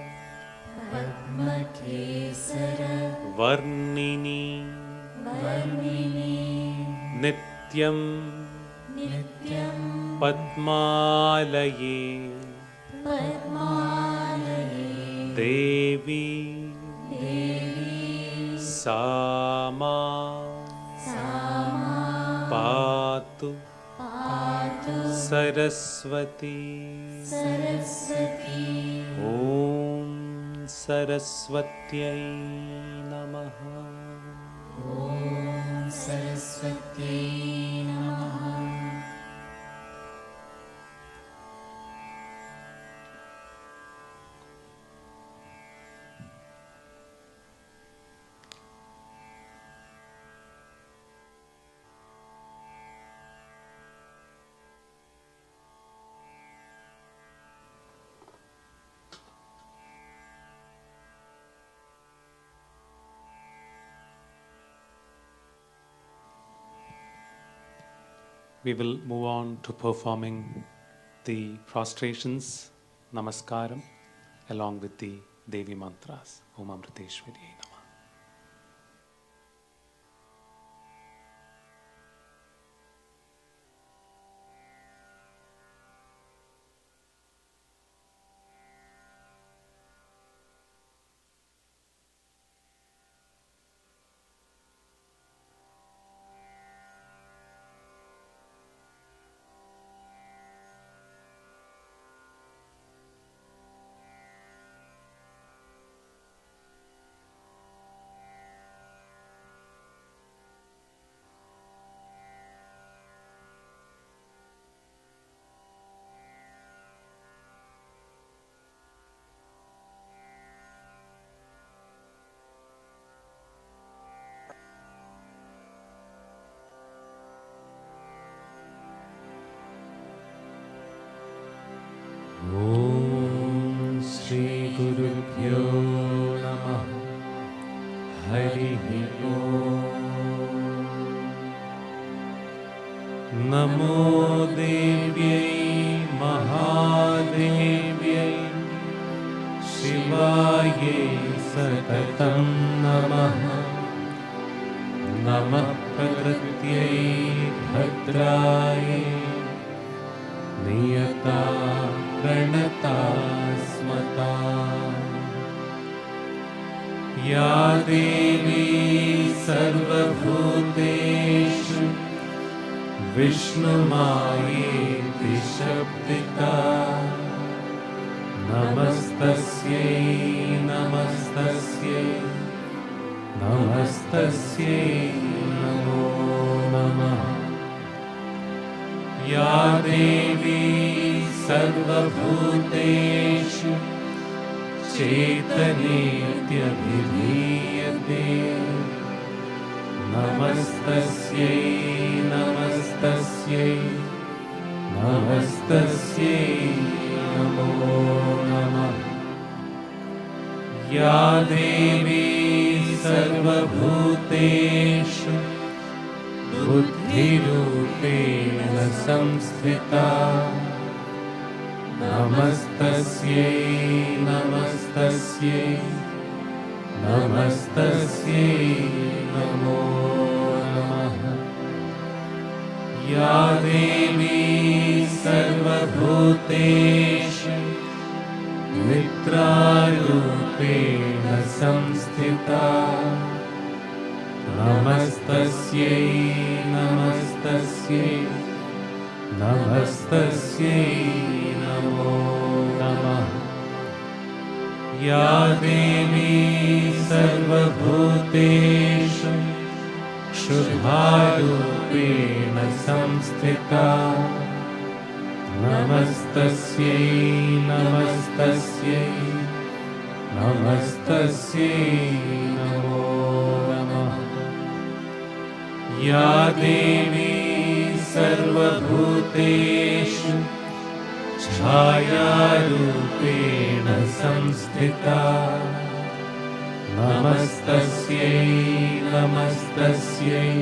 [SPEAKER 2] Padma Kesara
[SPEAKER 1] Varnini
[SPEAKER 2] Varnini
[SPEAKER 1] Nityam
[SPEAKER 2] Nityam
[SPEAKER 1] Padmalaye
[SPEAKER 2] Padmalaye
[SPEAKER 1] Devi
[SPEAKER 2] Devi
[SPEAKER 1] Sama
[SPEAKER 2] Sama
[SPEAKER 1] Patu
[SPEAKER 2] Patu
[SPEAKER 1] Saraswati
[SPEAKER 2] Saraswati
[SPEAKER 1] Om Saraswatyai Namaha.
[SPEAKER 2] Om Saraswati Namaha.
[SPEAKER 1] We will move on to performing the prostrations, namaskaram, along with the Devi Mantras. Om Amriteshwarye Namaha. Om Shri Gurubhyo Namah. Harihi Om. Namo Devyai Mahadevyai Shivaye Satatam Namaha. Namah Prakrityai Bhadraye Niyata Pranata Smata. Ya Devi Sarvabhuteshu Vishnumayeti Shabdita. Namastasyai Namastasyai Namastasyai Namo Namah. Ya Devi Sarvabhuteshu Chaitanyabhidhiyate. Namastasyai Namastasyai Namastasyai Namo Namah. Ya Devi Sarvabhuteshu Buddhirupena Samsthita. Namastasyai Namastasyai Namastasyai Namo Namah. Ya Devi Sarvabhuteshu Mitrarupena Samsthita. Namastasyai Namastasyai Namastasyai Namo Namah. Ya Devi Sarvabhuteshu Shubharupena Samsthita. Namastasyai Namastasyai Namastasyai Namo Namah. Ya Devi Sarvabhuteshu Chayarupena Samsthita. Namastasyai Namastasyai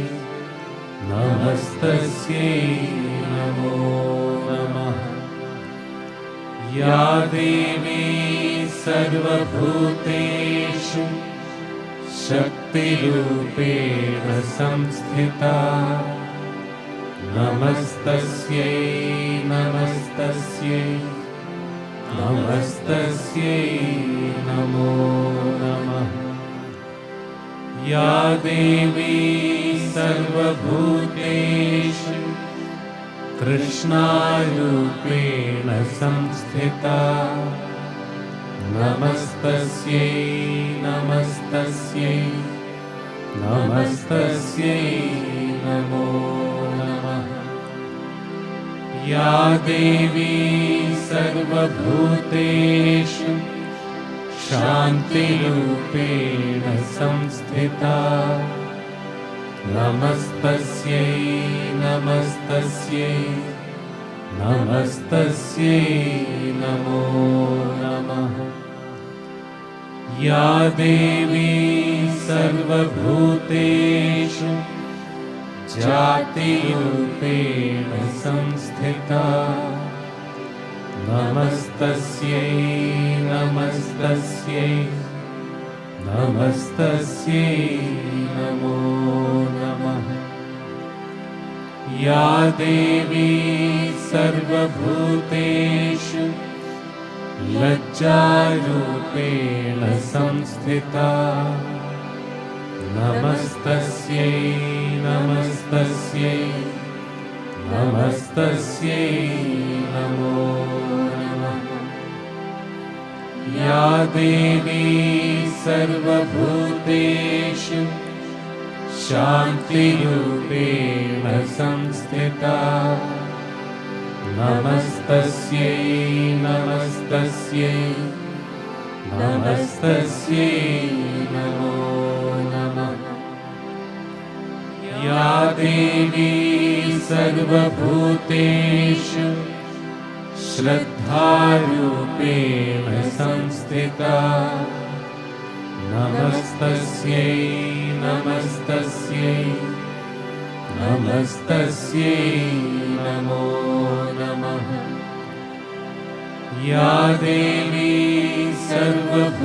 [SPEAKER 1] Namastasyai Namo Namah. Ya Devi Sarvabhuteshu Shaktirupena Samsthita. Namastasyai Namastasyai Namastasyai Namo Namah. Ya Devi Sarvabhuteshu Krishnarupena Samsthita. Namastasyai Namastasyai Namastasyai Namo Namah. Ya Devi Sarvabhuteshu Shantirupena Samsthita. Namastasyai Namastasyai Namastasyai Namo Namah. Ya Devi Sarvabhuteshu Jatirupena Samsthita. Namastasyai Namastasyai Namastasyai Namo Namah. Ya Devi Sarvabhuteshu Lajjarupena Samsthita. Namastasyai Namastasyai Namastasyai Namo Namah. Ya Devi Sarvabhuteshu Shantirupena Samsthita. Namastasyai Namastasyai Namastasyai Namo Namah. Ya Devi Sarvabhuteshu श्रद्धारूपेण संस्थिता नमस्तस्यै नमस्तस्यै नमस्तस्यै नमो नमः। या देवी सर्वभूतेषु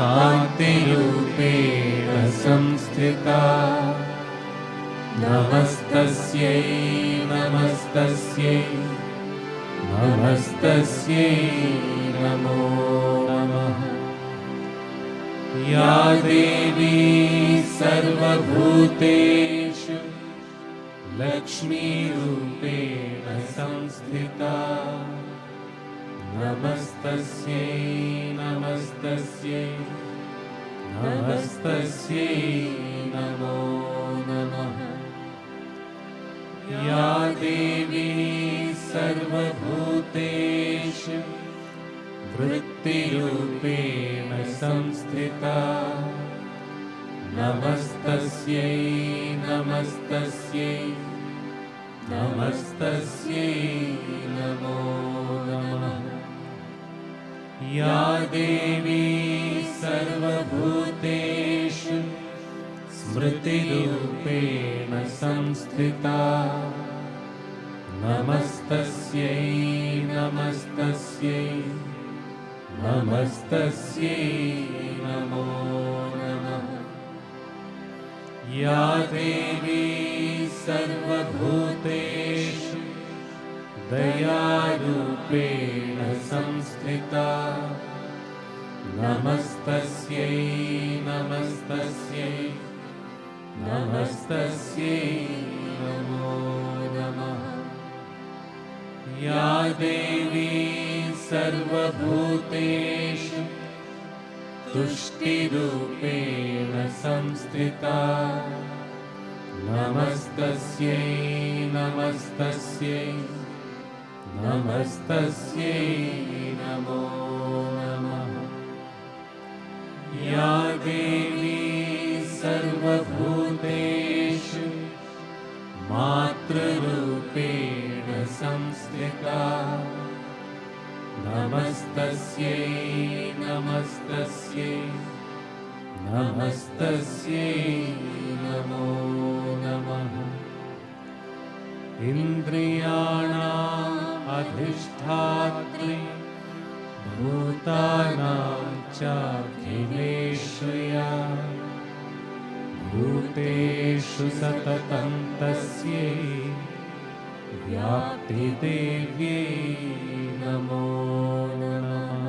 [SPEAKER 1] कान्तिरूपेण संस्थिता नमस्तस्यै नमस्तस्यै नमस्तस्यै नमो नमः। या देवी सर्वभूतेषु लक्ष्मीरूपेण संस्थिता नमस्तस्यै नमस्तस्यै नमस्तस्यै नमो नमः। या देवी सर्वभूतेषु वृत्तिरूपेण संस्थिता नमस्तस्यै नमस्तस्यै नमस्तस्यै नमो नमः। या देवी सर्वभूतेषु स्मृतिरूपेण संस्थिता नमस्तस्यै नमस्तस्यै नमस्तस्यै नमो नमः। या देवी सर्वभूतेषु दयारूपेण संस्थिता नमस्तस्यै नमस्तस्यै नमस्तस्यै नमो नमः। या देवी सर्वभूतेषु तुष्टिरूपेण संस्थिता नमस्तस्यै नमस्तस्यै नमस्तस्यै नमो नमः। या देवी सर्वभूतेषु मातृरूपेण संस्थिता नमस्तस्यै नमस्तस्यै नमस्तस्यै नमो नमः। इन्द्रियाणाम् अधिष्ठात्री भूतानां चाखिलेषु या भूतेषु सततं तस्यै व्याप्तिदेव्यै नमो नमः।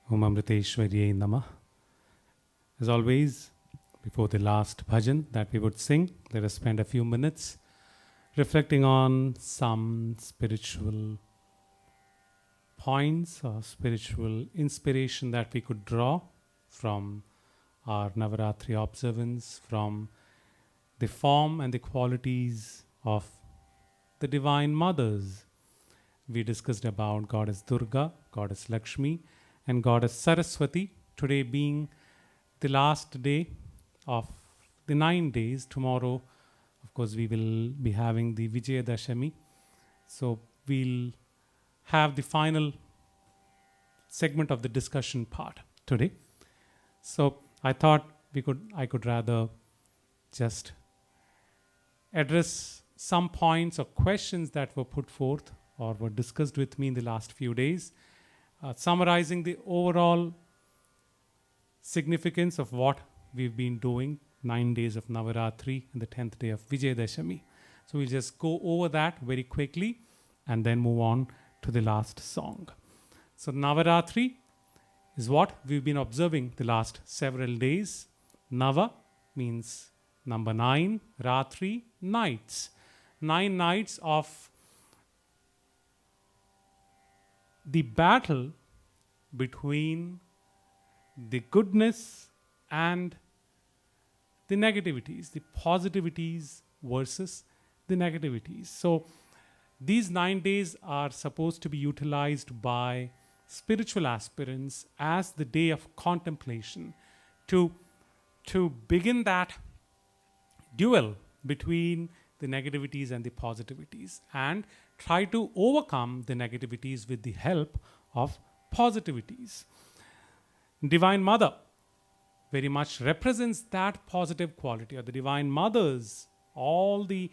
[SPEAKER 1] Om Amriteshwarye Namah. As always, before the last bhajan that we would sing, let us spend a few minutes reflecting on some spiritual points or spiritual inspiration that we could draw from our Navaratri observance, from the form and the qualities of the Divine Mothers. We discussed about Goddess Durga, Goddess Lakshmi, and Goddess Saraswati. Today being the last day of the 9 days. Tomorrow, of course, we will be having the Vijayadashami. So we'll have the final segment of the discussion part today. So I thought I could rather just address some points or questions that were put forth or were discussed with me in the last few days, summarizing the overall significance of what we've been doing, 9 days of Navaratri and the 10th day of Vijayadashami. So we'll just go over that very quickly and then move on to the last song. So Navaratri is what we've been observing the last several days. Nava means number 9, Ratri, nights. 9 nights of the battle between the goodness and the negativities, the positivities versus the negativities. So these 9 days are supposed to be utilized by spiritual aspirants as the day of contemplation to begin that duel between the negativities and the positivities and try to overcome the negativities with the help of positivities. Divine Mother very much represents that positive quality, or the Divine Mothers, all the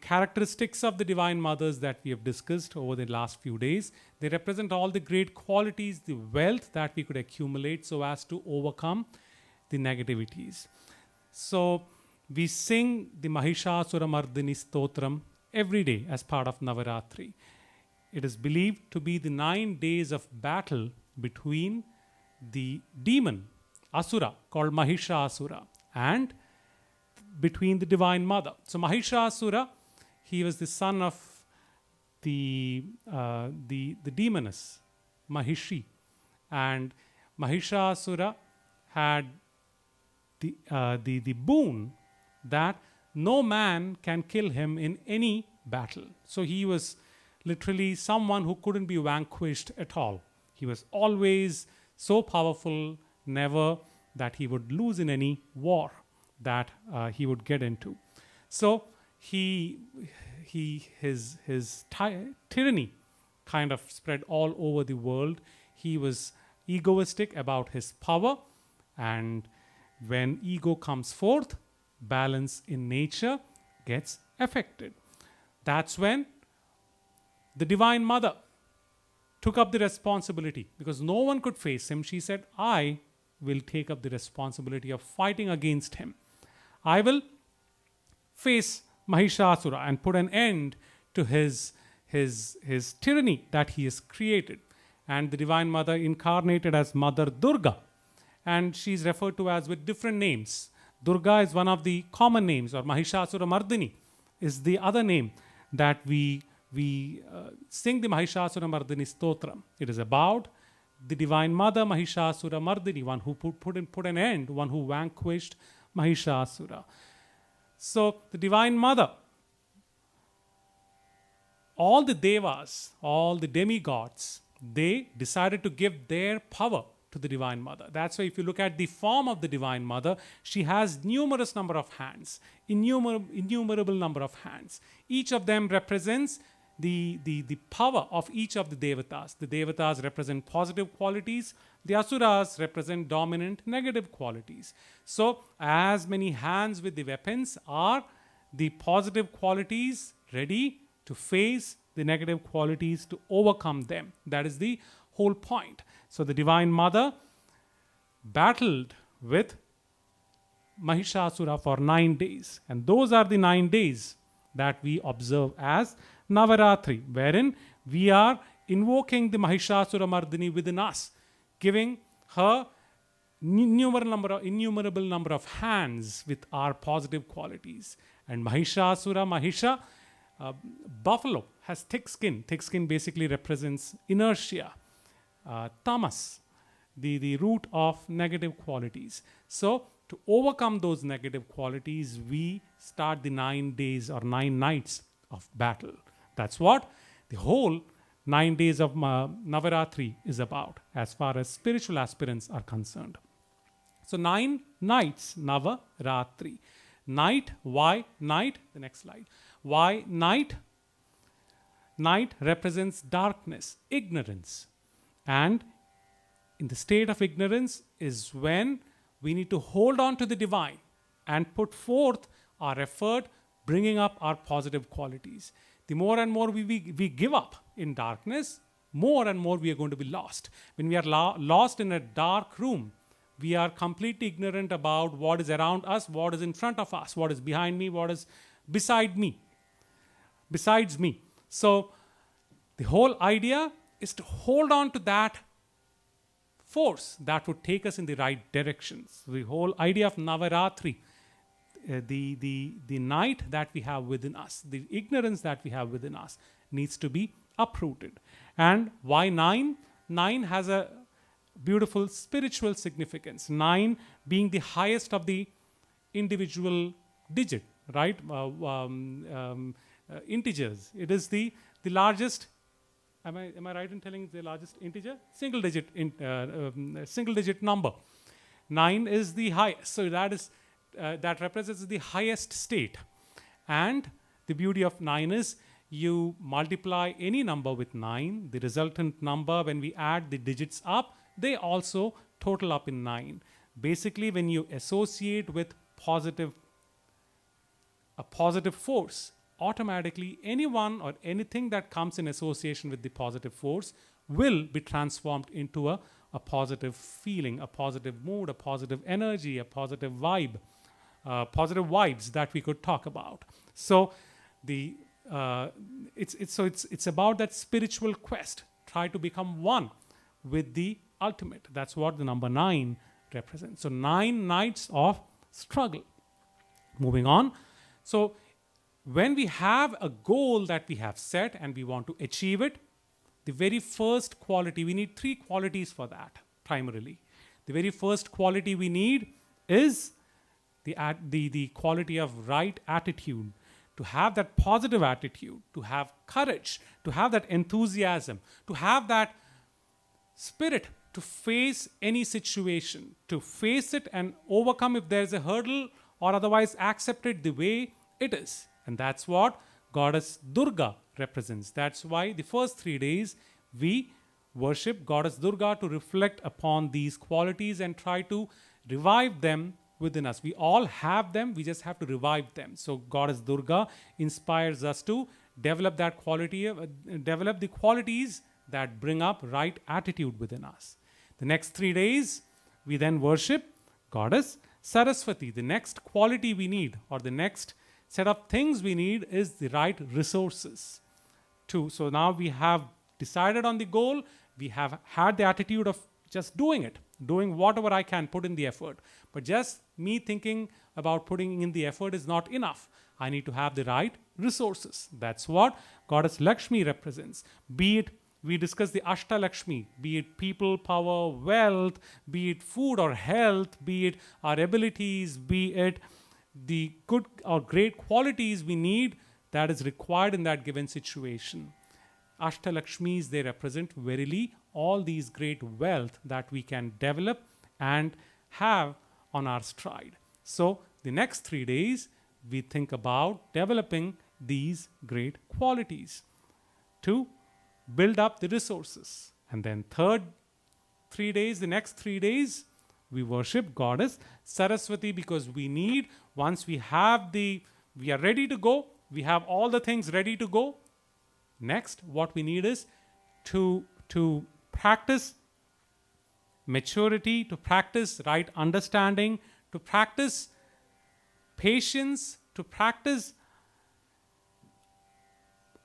[SPEAKER 1] characteristics of the Divine Mothers that we have discussed over the last few days. They represent all the great qualities, the wealth that we could accumulate so as to overcome the negativities. So we sing the Mahishasura Mardini Stotram every day as part of Navaratri. It is believed to be the 9 days of battle between the demon, Asura, called Mahishasura, and between the Divine Mother. So Mahishasura, he was the son of the demoness, Mahishi. And Mahishasura had the boon that no man can kill him in any battle. So he was literally someone who couldn't be vanquished at all. He was always so powerful, never that he would lose in any war that he would get into. So his tyranny kind of spread all over the world. He was egoistic about his power, and when ego comes forth, balance in nature gets affected. That's when the Divine Mother took up the responsibility, because no one could face him. She said, I will take up the responsibility of fighting against him. I will face Mahishasura and put an end to his tyranny that he has created. And the Divine Mother incarnated as Mother Durga, and she's referred to as with different names. Durga is one of the common names, or Mahishasura Mardini is the other name that we sing the Mahishasura Mardini Stotram. It is about the Divine Mother Mahishasura Mardini, one who put an end, one who vanquished Mahishasura. So the Divine Mother, all the devas, all the demigods, they decided to give their power to the Divine Mother. That's why if you look at the form of the Divine Mother, she has numerous number of hands, innumerable number of hands. Each of them represents the power of each of the devatas. The devatas represent positive qualities. The asuras represent dominant negative qualities. So as many hands with the weapons are the positive qualities ready to face the negative qualities to overcome them. That is the whole point. So the Divine Mother battled with Mahishasura for 9 days. And those are the 9 days that we observe as Navaratri, wherein we are invoking the Mahishasura Mardini within us, giving her innumerable number of hands with our positive qualities. And Mahishasura, Mahisha, buffalo, has thick skin. Thick skin basically represents inertia, tamas, the root of negative qualities. So to overcome those negative qualities, we start the 9 days or 9 nights of battle. That's what the whole 9 days of Navaratri is about, as far as spiritual aspirants are concerned. So 9 nights, Navaratri. Night, why night? The next slide. Why night? Night represents darkness, ignorance. And in the state of ignorance is when we need to hold on to the divine and put forth our effort, bringing up our positive qualities. The more and more we give up in darkness, more and more we are going to be lost. When we are lost in a dark room, we are completely ignorant about what is around us, what is in front of us, what is behind me, what is besides me. So the whole idea is to hold on to that force that would take us in the right directions. The whole idea of Navaratri, the night that we have within us, the ignorance that we have within us, needs to be uprooted. And why 9? 9 has a beautiful spiritual significance. 9 being the highest of the individual digit, right? Integers. It is the largest. Am I right in telling the largest integer? Single digit number. 9 is the highest. So that represents the highest state. And the beauty of 9 is you multiply any number with 9. The resultant number, when we add the digits up, they also total up in 9. Basically, when you associate with a positive force, automatically anyone or anything that comes in association with the positive force will be transformed into a positive feeling, a positive mood, a positive energy, a positive vibe, positive vibes that we could talk about. So it's about that spiritual quest. Try to become one with the ultimate. That's what the number 9 represents. So 9 nights of struggle. Moving on. So when we have a goal that we have set and we want to achieve it, the very first quality, we need 3 qualities for that primarily. The very first quality we need is the quality of right attitude, to have that positive attitude, to have courage, to have that enthusiasm, to have that spirit to face any situation, to face it and overcome if there's a hurdle, or otherwise accept it the way it is. And that's what Goddess Durga represents. That's why the first 3 days we worship Goddess Durga to reflect upon these qualities and try to revive them within us. We all have them, we just have to revive them. So Goddess Durga inspires us to develop that quality, develop the qualities that bring up right attitude within us. The next 3 days, we then worship Goddess Saraswati. The next quality we need, or the next set of things we need, is the right resources. So now we have decided on the goal, we have had the attitude of just doing it, doing whatever I can, put in the effort. But just me thinking about putting in the effort is not enough. I need to have the right resources. That's what Goddess Lakshmi represents. Be it, we discuss the Ashta Lakshmi, be it people, power, wealth, be it food or health, be it our abilities, be it the good or great qualities we need that is required in that given situation. Ashta Lakshmis, they represent verily all these great wealth that we can develop and have on our stride. So the next 3 days, we think about developing these great qualities to build up the resources. And then the next 3 days, we worship Goddess Saraswati, because we need, once we are ready to go, we have all the things ready to go. Next, what we need is to practice maturity, to practice right understanding, to practice patience, to practice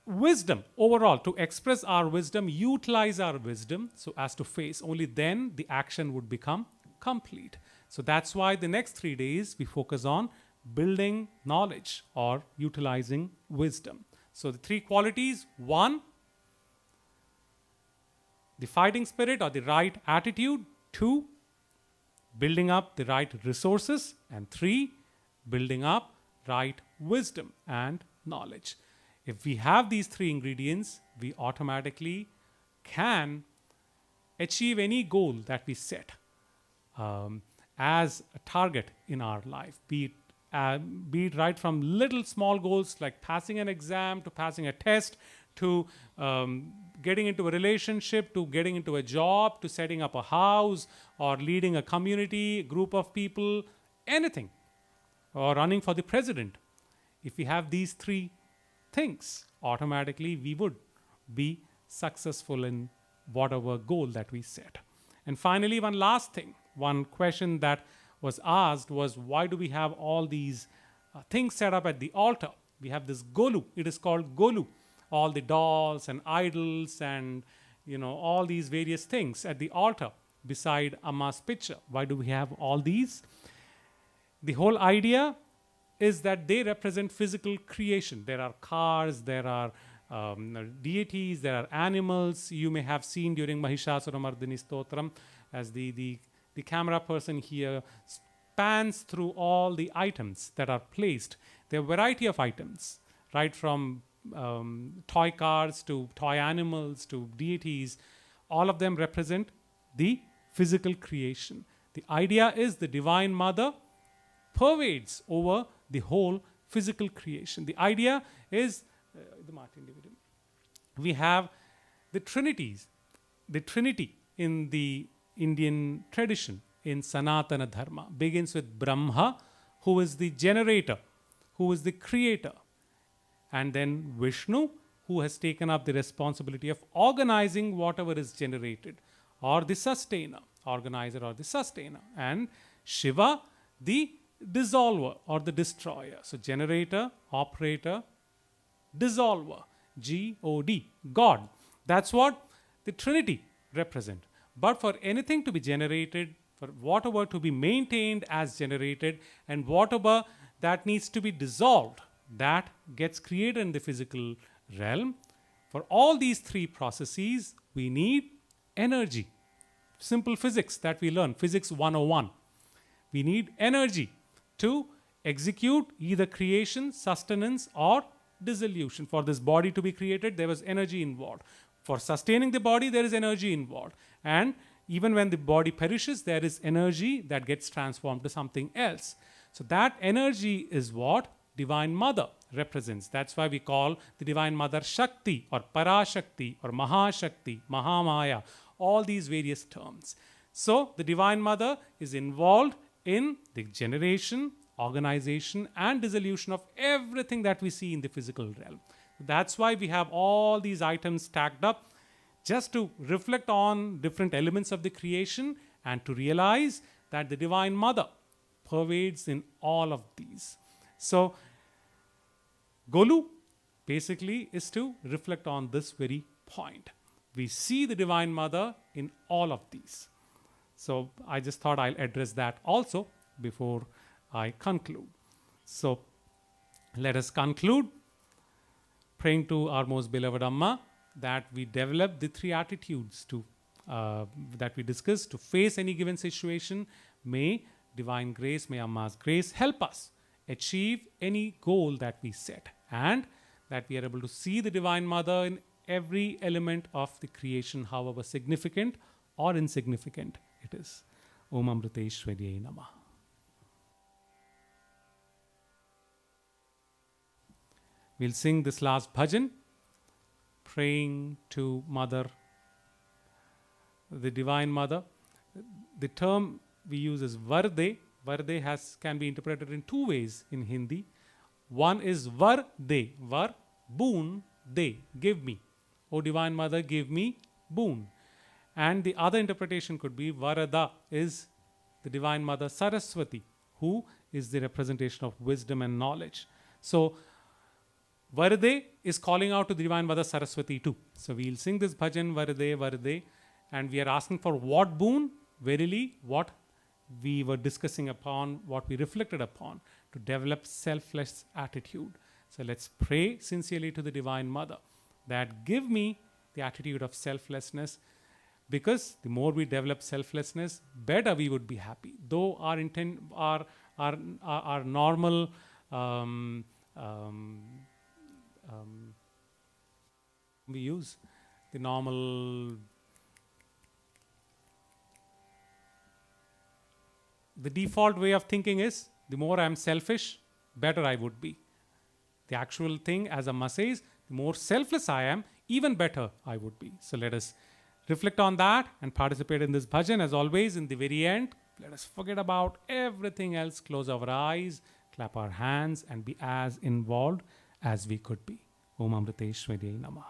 [SPEAKER 1] wisdom overall, to express our wisdom, utilize our wisdom so as to face. Only then the action would become complete. So that's why the next 3 days we focus on building knowledge or utilizing wisdom. So the 3 qualities: 1, the fighting spirit or the right attitude; 2, building up the right resources; and 3, building up right wisdom and knowledge. If we have these 3 ingredients, we automatically can achieve any goal that we set as a target in our life, be it right from little small goals like passing an exam, to passing a test, to getting into a relationship, to getting into a job, to setting up a house, or leading a community, a group of people, anything, or running for the president. If we have these 3 things, automatically we would be successful in whatever goal that we set. And finally, one last thing, one question that was asked was, why do we have all these things set up at the altar? We have this golu, it is called golu, all the dolls and idols and all these various things at the altar beside Amma's picture. Why do we have all these? The whole idea is that they represent physical creation. There are cars, there are deities, there are animals. You may have seen during Mahishasura Mardini Stotram, as the camera person here spans through all the items that are placed. There are a variety of items, right from toy cars to toy animals to deities. All of them represent the physical creation. The idea is the Divine Mother pervades over the whole physical creation. The idea is we have the Trinities, the Trinity in the Indian tradition, in Sanatana Dharma, begins with Brahma, who is the generator, who is the creator, and then Vishnu, who has taken up the responsibility of organizing whatever is generated, or the sustainer, organizer or the sustainer, and Shiva, the dissolver or the destroyer. So generator, operator, dissolver, G-O-D, God. That's what the Trinity represent. But for anything to be generated, for whatever to be maintained as generated, and whatever that needs to be dissolved, that gets created in the physical realm. For all these 3 processes, we need energy. Simple physics that we learn, Physics 101. We need energy to execute either creation, sustenance, or dissolution. For this body to be created, there was energy involved. For sustaining the body, there is energy involved. And even when the body perishes, there is energy that gets transformed to something else. So that energy is what Divine Mother represents. That's why we call the Divine Mother Shakti or Parashakti or Mahashakti, Mahamaya, all these various terms. So the Divine Mother is involved in the generation, organization, and dissolution of everything that we see in the physical realm. That's why we have all these items stacked up, just to reflect on different elements of the creation and to realize that the Divine Mother pervades in all of these. So Golu basically is to reflect on this very point. We see the Divine Mother in all of these. So I just thought I'll address that also before I conclude. So let us conclude praying to our most beloved Amma that we develop the 3 attitudes to that we discussed to face any given situation. May Divine Grace, may Amma's grace help us achieve any goal that we set, and that we are able to see the Divine Mother in every element of the creation, however significant or insignificant it is. Om Amriteshwaryaye Namah. We'll sing this last bhajan, praying to Mother, the Divine Mother. The term we use is Varde. Varde can be interpreted in 2 ways in Hindi. One is Varde, Var, boon, de, give me. O Divine Mother, give me boon. And the other interpretation could be Varada, is the Divine Mother Saraswati, who is the representation of wisdom and knowledge. So Varade is calling out to the Divine Mother Saraswati too. So we'll sing this bhajan, Varade, Varade, and we are asking for what boon? Verily, what we were discussing upon, what we reflected upon, to develop selfless attitude. So let's pray sincerely to the Divine Mother that give me the attitude of selflessness, because the more we develop selflessness, better we would be happy. Though our normal we use the normal, the default way of thinking is the more I'm selfish, better I would be. The actual thing, as Amma says, the more selfless I am, even better I would be. So let us reflect on that and participate in this bhajan. As always, in the very end, let us forget about everything else, close our eyes, clap our hands, and be as involved as we could be. Om Amriteshwariyai Namah.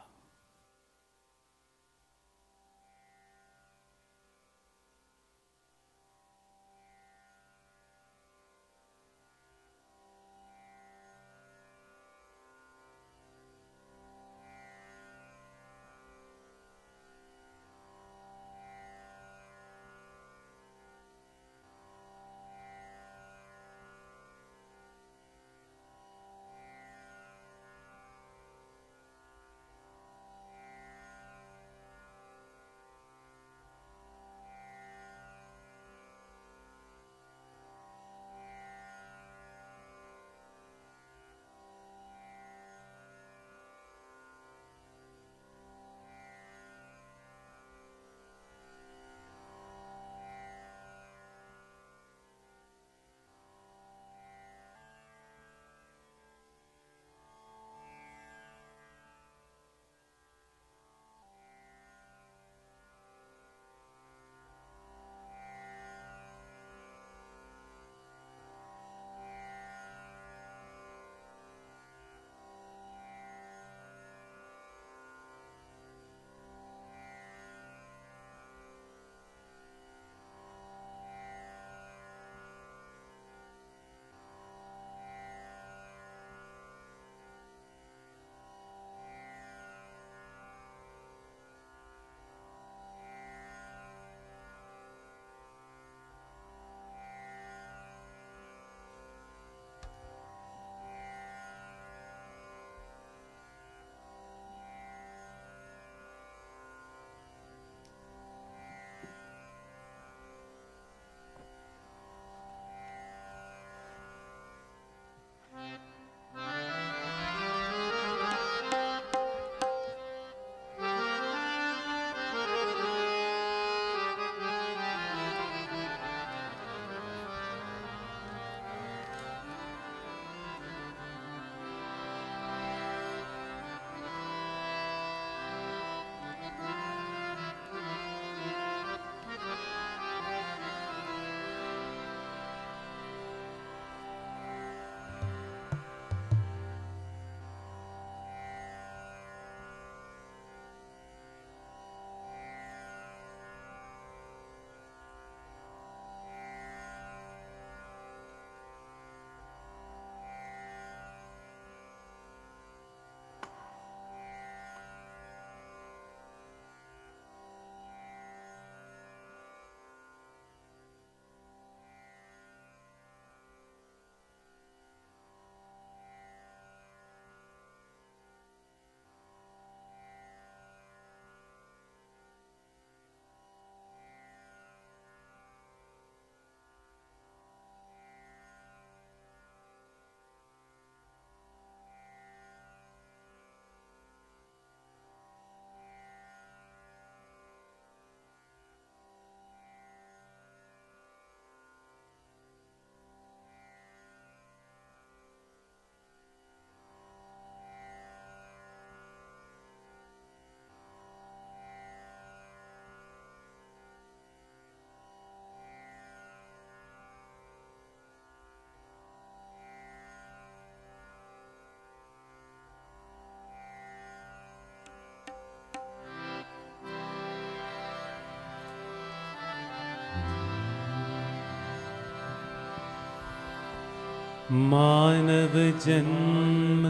[SPEAKER 1] मानव जन्म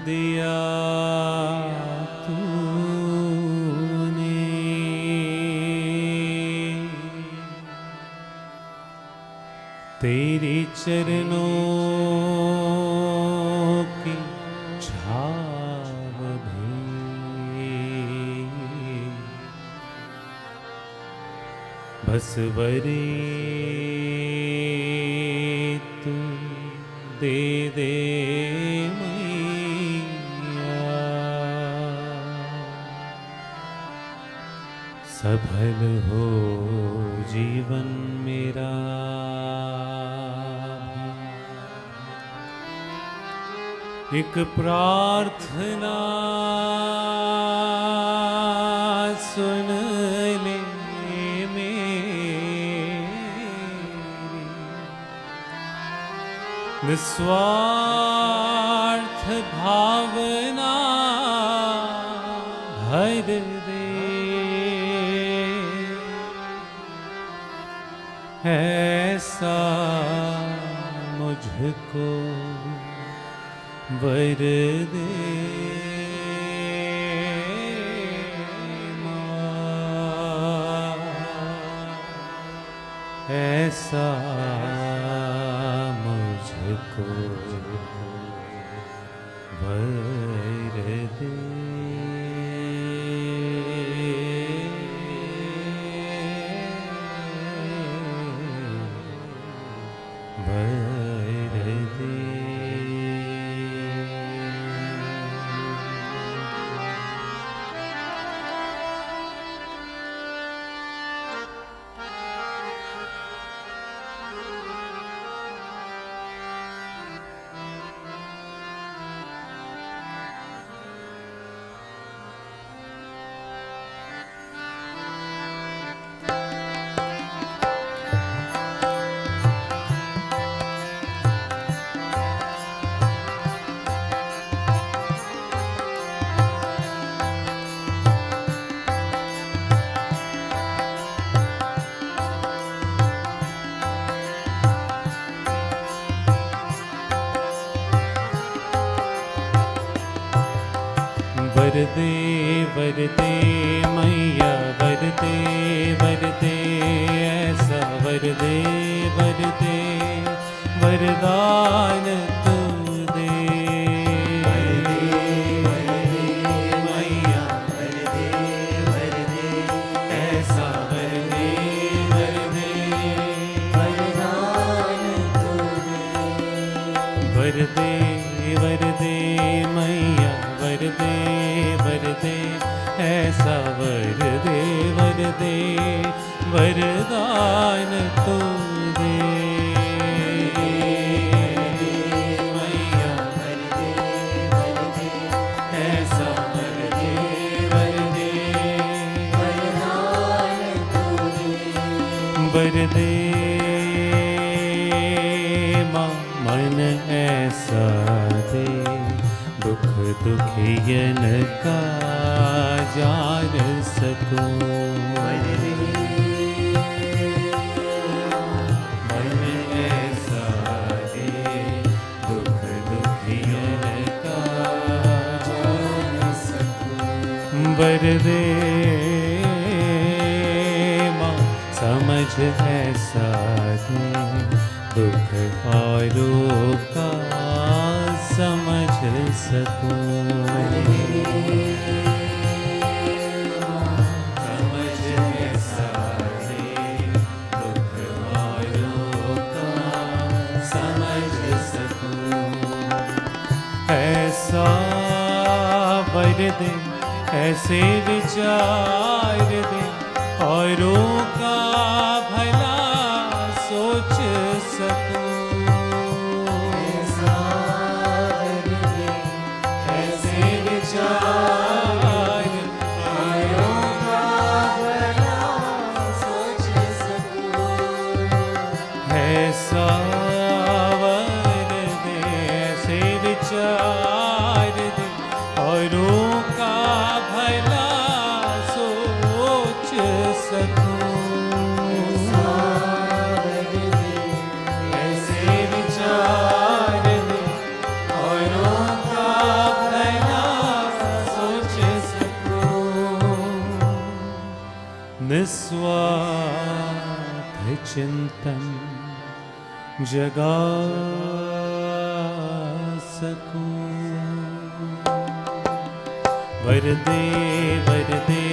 [SPEAKER 1] दिया तूने, तेरी चरणों की छाव भी बस worry तू दे दे मैया, सफल हो जीवन मेरा। एक प्रार्थना सुन ले मेरी, निस्वार्थ भावना भर दे, ऐसा मुझको वर दे माँ, ऐसा मुझको वर दे। वरदे वरदे मैया वरदे वरदे, ऐसा वरदे वरदे वरदान तू दे। वरदे वरदे मैया वरदे वरदे, ऐसा वरदे वरदे वरदान तू दे। वरदे वरदे मैया वरदे वरदे, ऐसा वरदे वरदे वरदान तू दे। मैया वरदे वरदे, ऐसा वरदे वरदे वरदान तू दे। वरदे माँ मन ऐसा दे, दुख दुखियन का जान सकूं। मन ऐसा दे, दुख दुखियन का जान सकूं। वरदे माँ समझ ऐसा दे, दुख औरों का समझ सकूं। समझ ऐसा दे, दुख औरों का समझ सकूं। ऐसा वर दे, ऐसे विचार दे, औरों का भला सोच सकूं। सकूं। निस्वार्थ चिंतन जगा सकूं। वरदे वरदे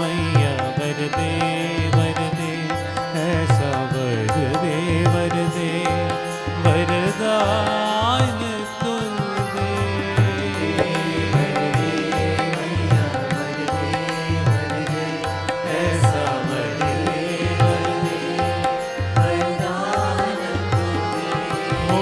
[SPEAKER 1] मैया वरदे वरदे, ऐसा वरदे वरदे वरदान तू दे। वरदे मैया वरदे वरदे, ऐसा वरदे वरदे वरदान तू दे। ओ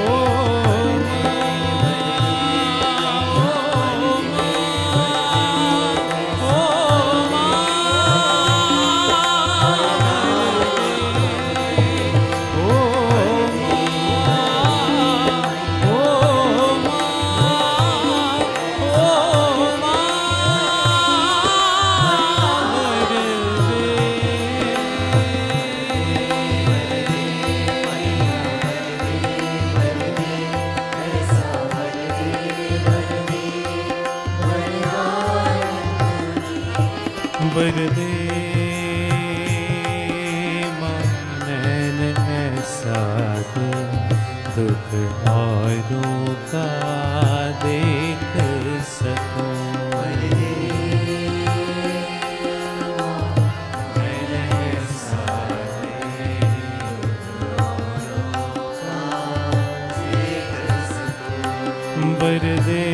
[SPEAKER 1] वरदे नैन ऐसा दे, दुख औरों का देख सकूं। वरदे नैन ऐसा दे, दुख औरों का देख सकूं। वरदे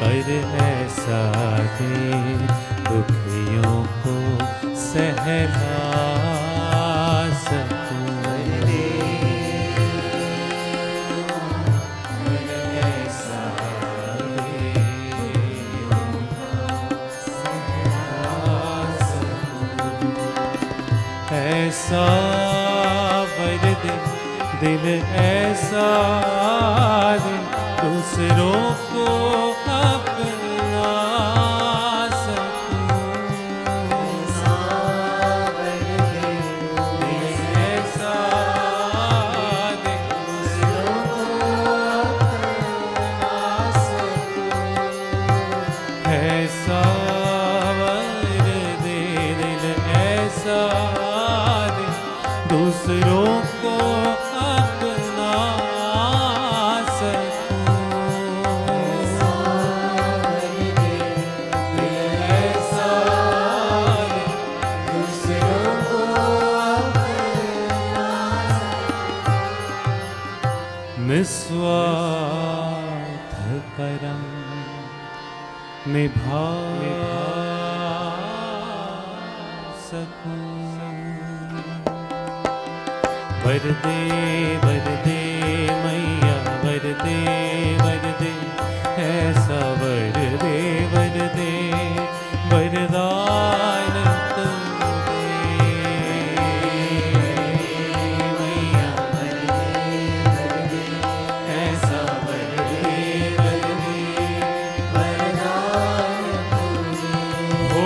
[SPEAKER 1] कर ऐसा दे, दुखियों को सहला सकूं। कर ऐसा दे, सहला सकूं। ऐसा वर दे, दिल ऐसा दे, दूसरों को अपना सकूं। ऐसा वर दे, दिल ऐसा दे, दूसरों को अपना सकूं। ऐसा वर दे, दिल ऐसा दे, दूसरों को अपना निस्वार्थ करम निभा सकूं। वरदे वरदे मैया वरदे वरदे, ऐसा वरदे वरदे वरदान तू दे। मैया वरदे वरदे, ऐसा वरदे वरदे वरदान तू दे। ओ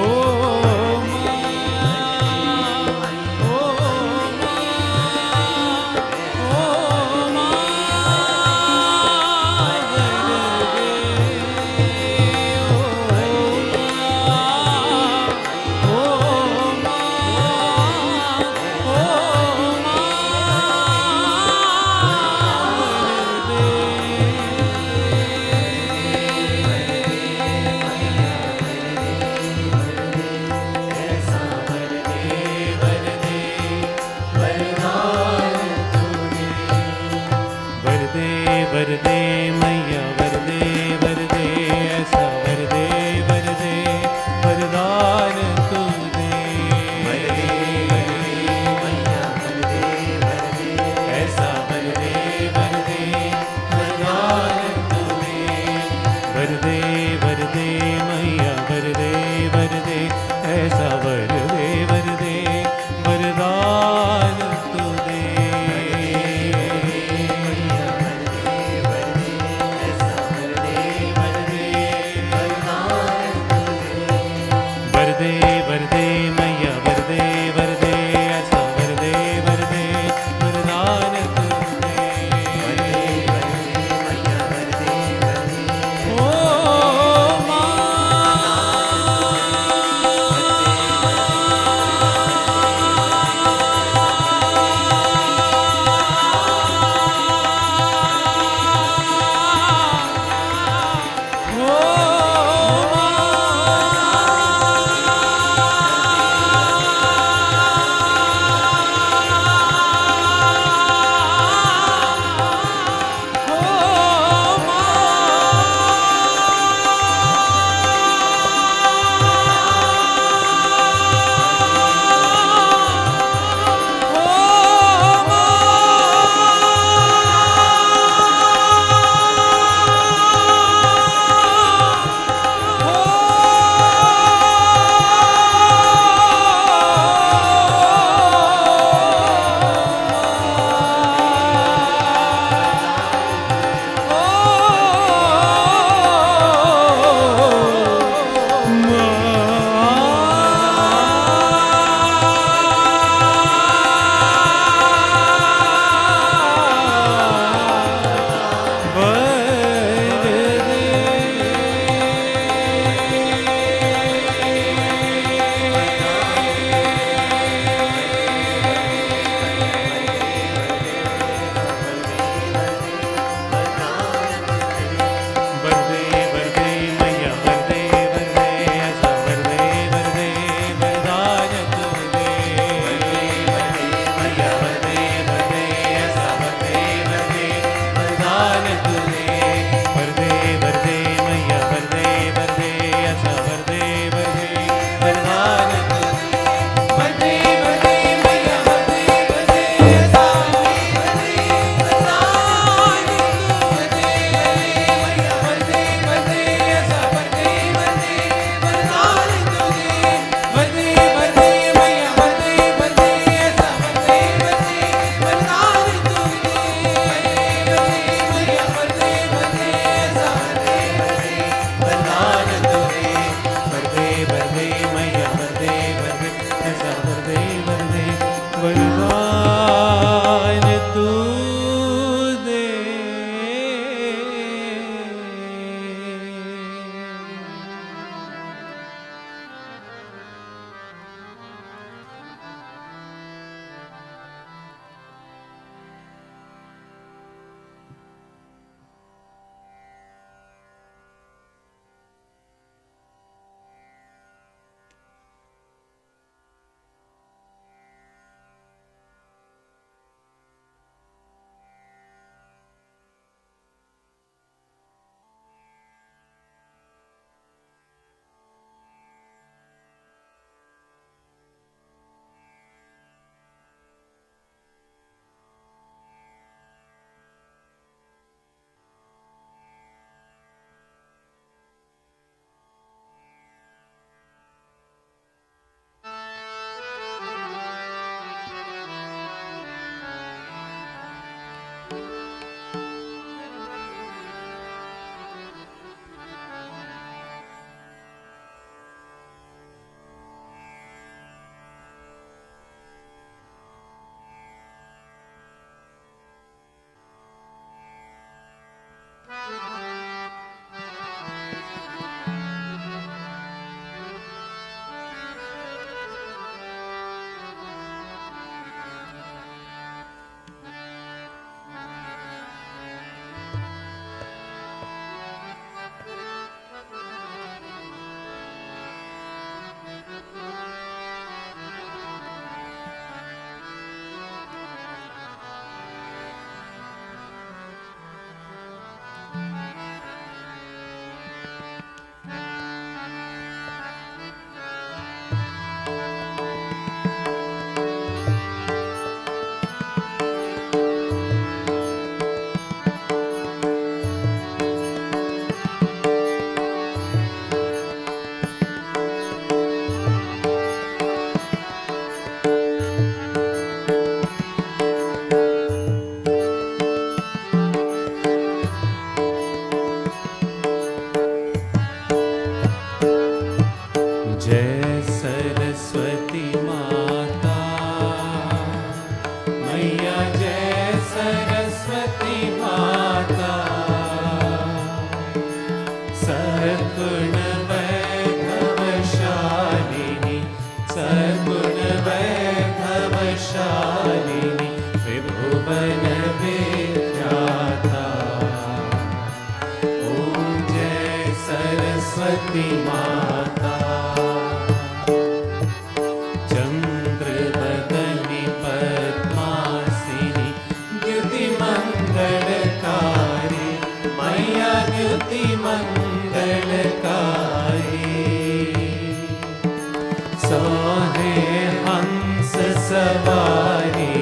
[SPEAKER 1] सवारी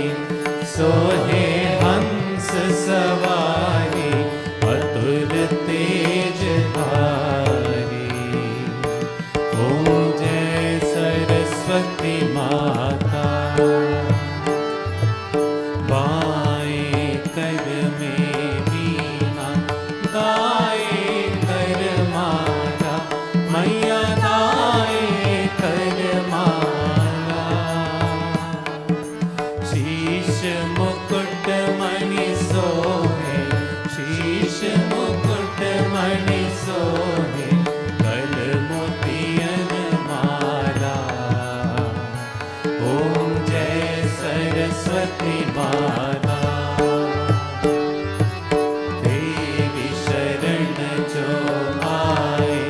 [SPEAKER 1] सोहे हंस सवारी अतुल तेज धारी। ओम जय सरस्वती माता। बाएं कर में वीणा दाएं कर माला मैया दाएं कर माला। शीश मुकुट मणि सोहे शीश मुकुट मणि सोहे कल मोतियन माला। ओम जय सरस्वती माता। देवी शरण जो आए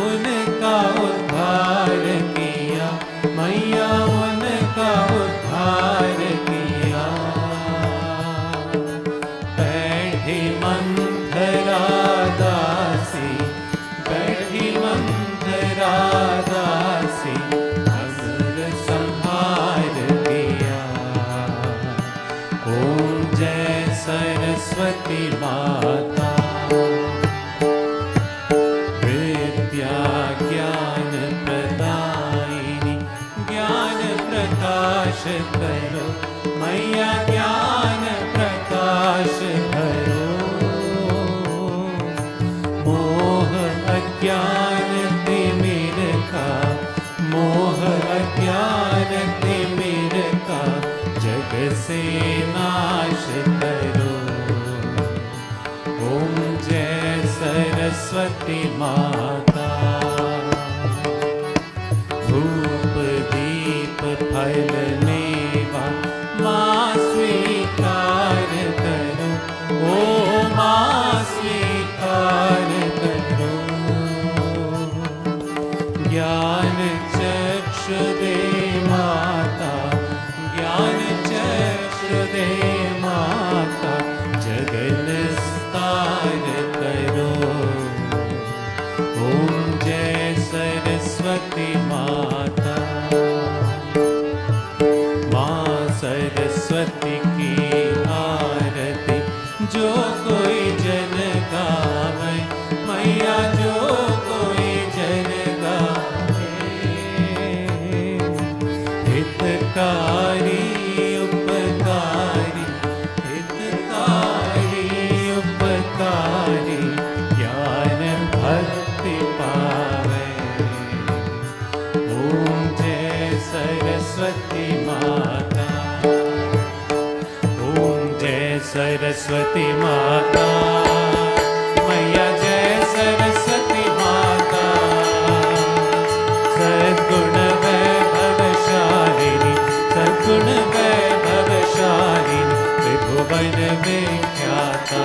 [SPEAKER 1] उनका उद्धार किया मैया उनका उद्धार किया। बैठी मंथरा दासी बैठी मंथरा दासी असुर संहार दिया। ओम जय सरस्वती माता। विद्या ज्ञान प्रदायिनी ज्ञान प्रकाश करो मैया ज्ञान प्रकाश करो। मोह अज्ञान तिमिर का मोह अज्ञान तिमिर का जग से नाश करो। ओम जय सरस्वती माता। धूप दीप फल मेवा माँ स्वीकार करो। ओ माँ स्वीकार करो। ज्ञान चक्षु दे माता ज्ञान चक्षु दे माता जगन स्तार करो। ओम जय सरस्वती माता। माँ सरस्वती की आरती जो कोई जन गावे मैया जो कोई जन गावे। हितकारी उपकारी हितकारी उपकारी ज्ञान भक्ति पावे। ओम जय सरस्वती माता। ओम जय सरस्वती माता। मैया जय सरस्वती माता। सद्गुण वैभवशालिनी सद्गुण वैभवशालिनी त्रिभुवन विख्याता।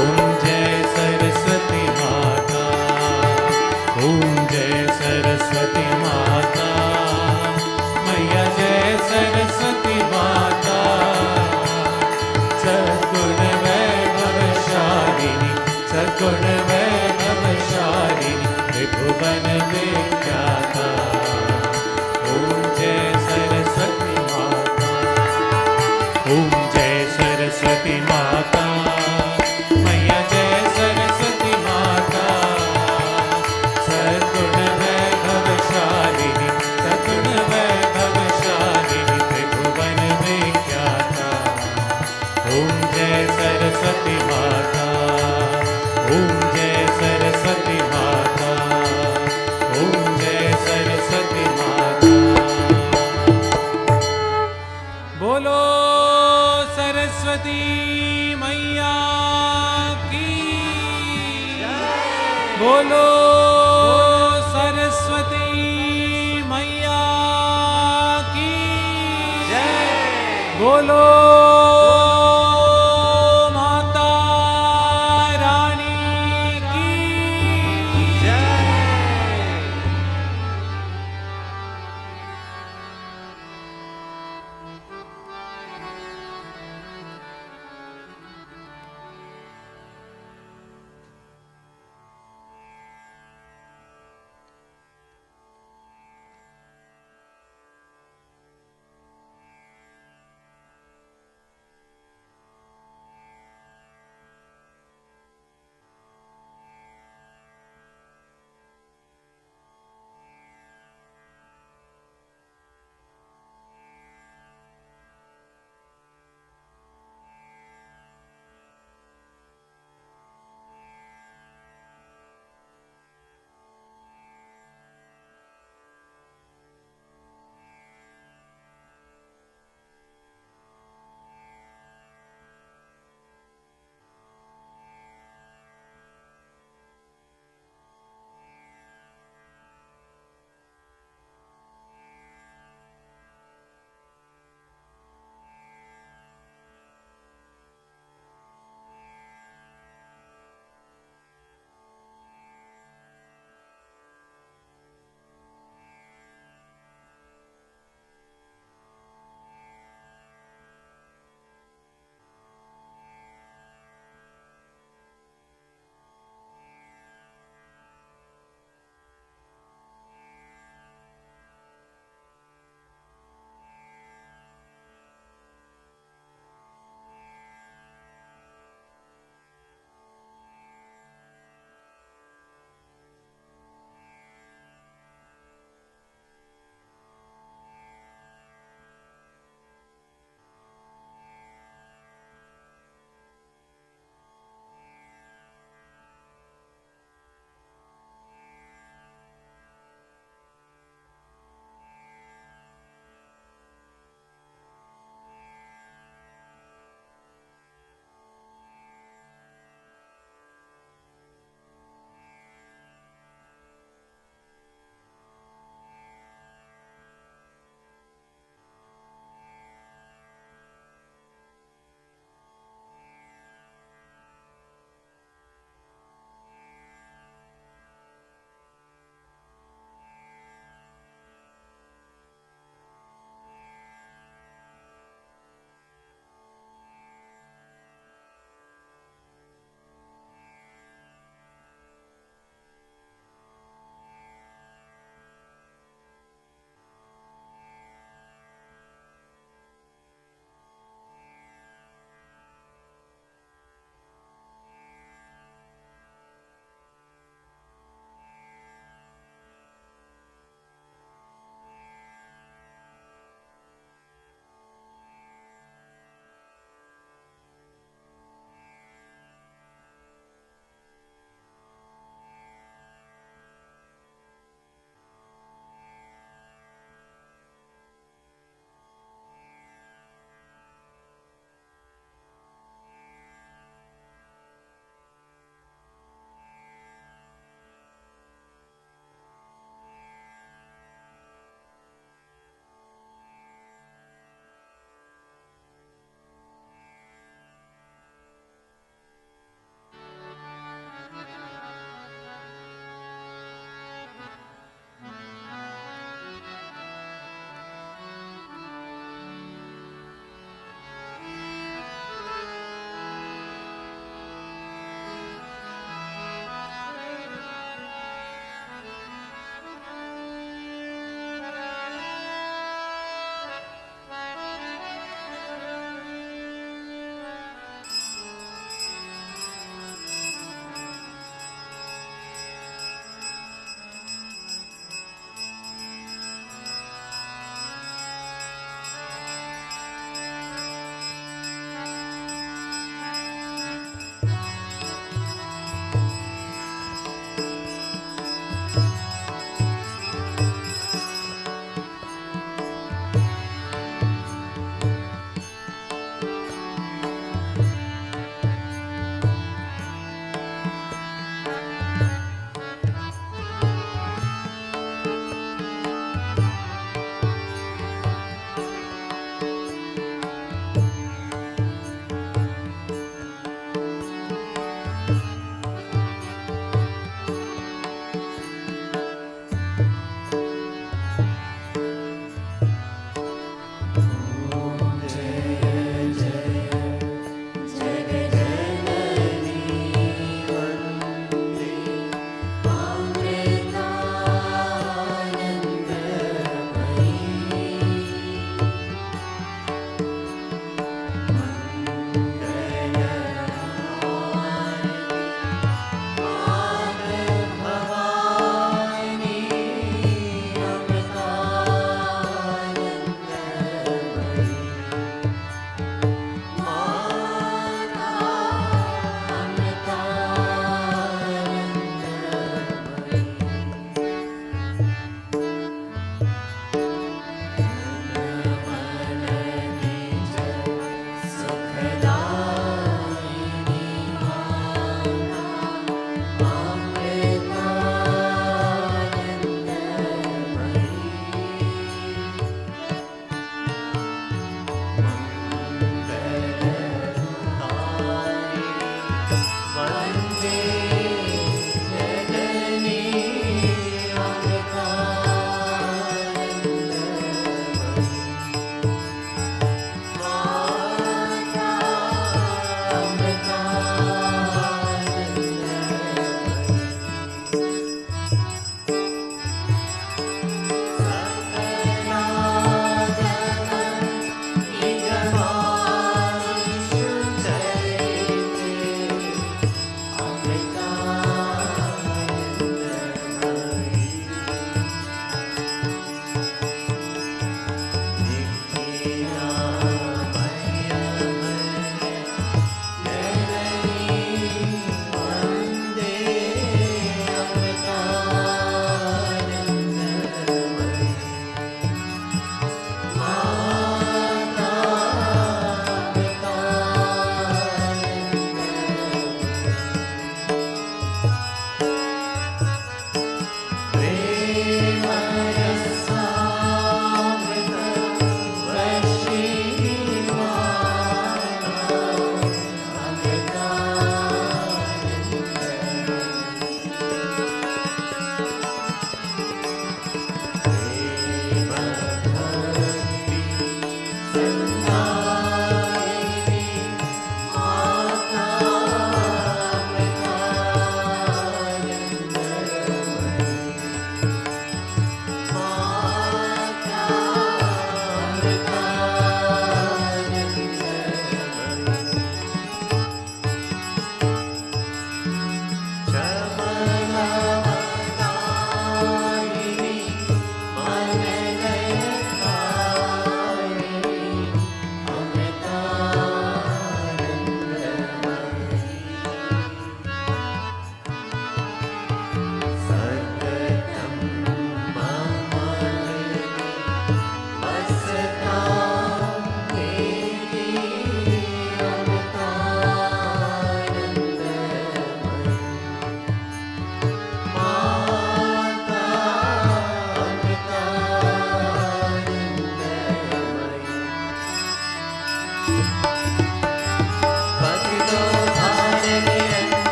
[SPEAKER 1] ओम जय सरस्वती माता। ओम जय सरस्वती माता। मैया जय सरस्वती माता। सद्गुण वैभवशालिनी सद्गुण वैभवशालिनी त्रिभुवन विख्याता। ओम जय सरस्वती माता। ओम जय सरस्वती माता। मैया जय सरस्वती माता। सद्गुण वैभवशालिनी सद्गुण वैभवशालिनी त्रिभुवन विख्याता। ओम जय सरस्वती माता। ओम जय सरस्वती माता। ओम जय सरस्वती माता। बोलो सरस्वती मैया की बोलो सरस्वती मैया की बोलो माता रानी की जय।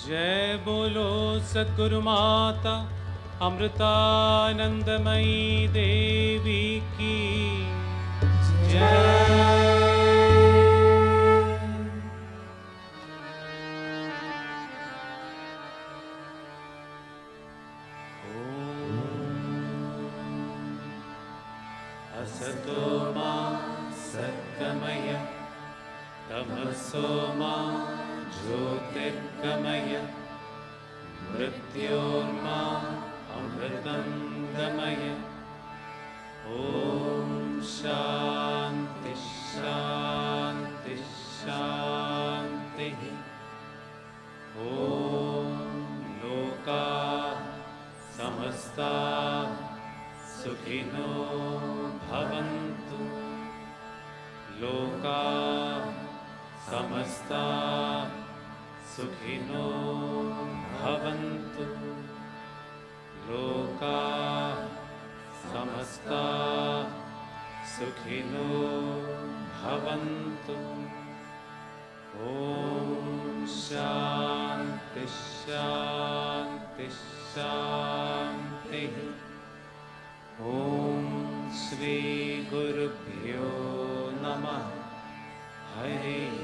[SPEAKER 1] जय बोलो सद्गुरु माता अमृतानंदमयी देवी की जय। असतो मा सद्गमय तमसो मा ज्योतिर्गमय मृत्योर्मा अमृतं गमय। ॐ शान्ति शान्ति शान्तिः। ॐ लोकाः समस्ताः सुखिनो भवन्तु। लोकाः समस्ताः सुखिनो भवन्तु। लोकाः समस्ताः सुखिनो भवन्तु। ॐ शान्ति शान्ति शान्तिः। ॐ श्री गुरुभ्यो नमः। हरिः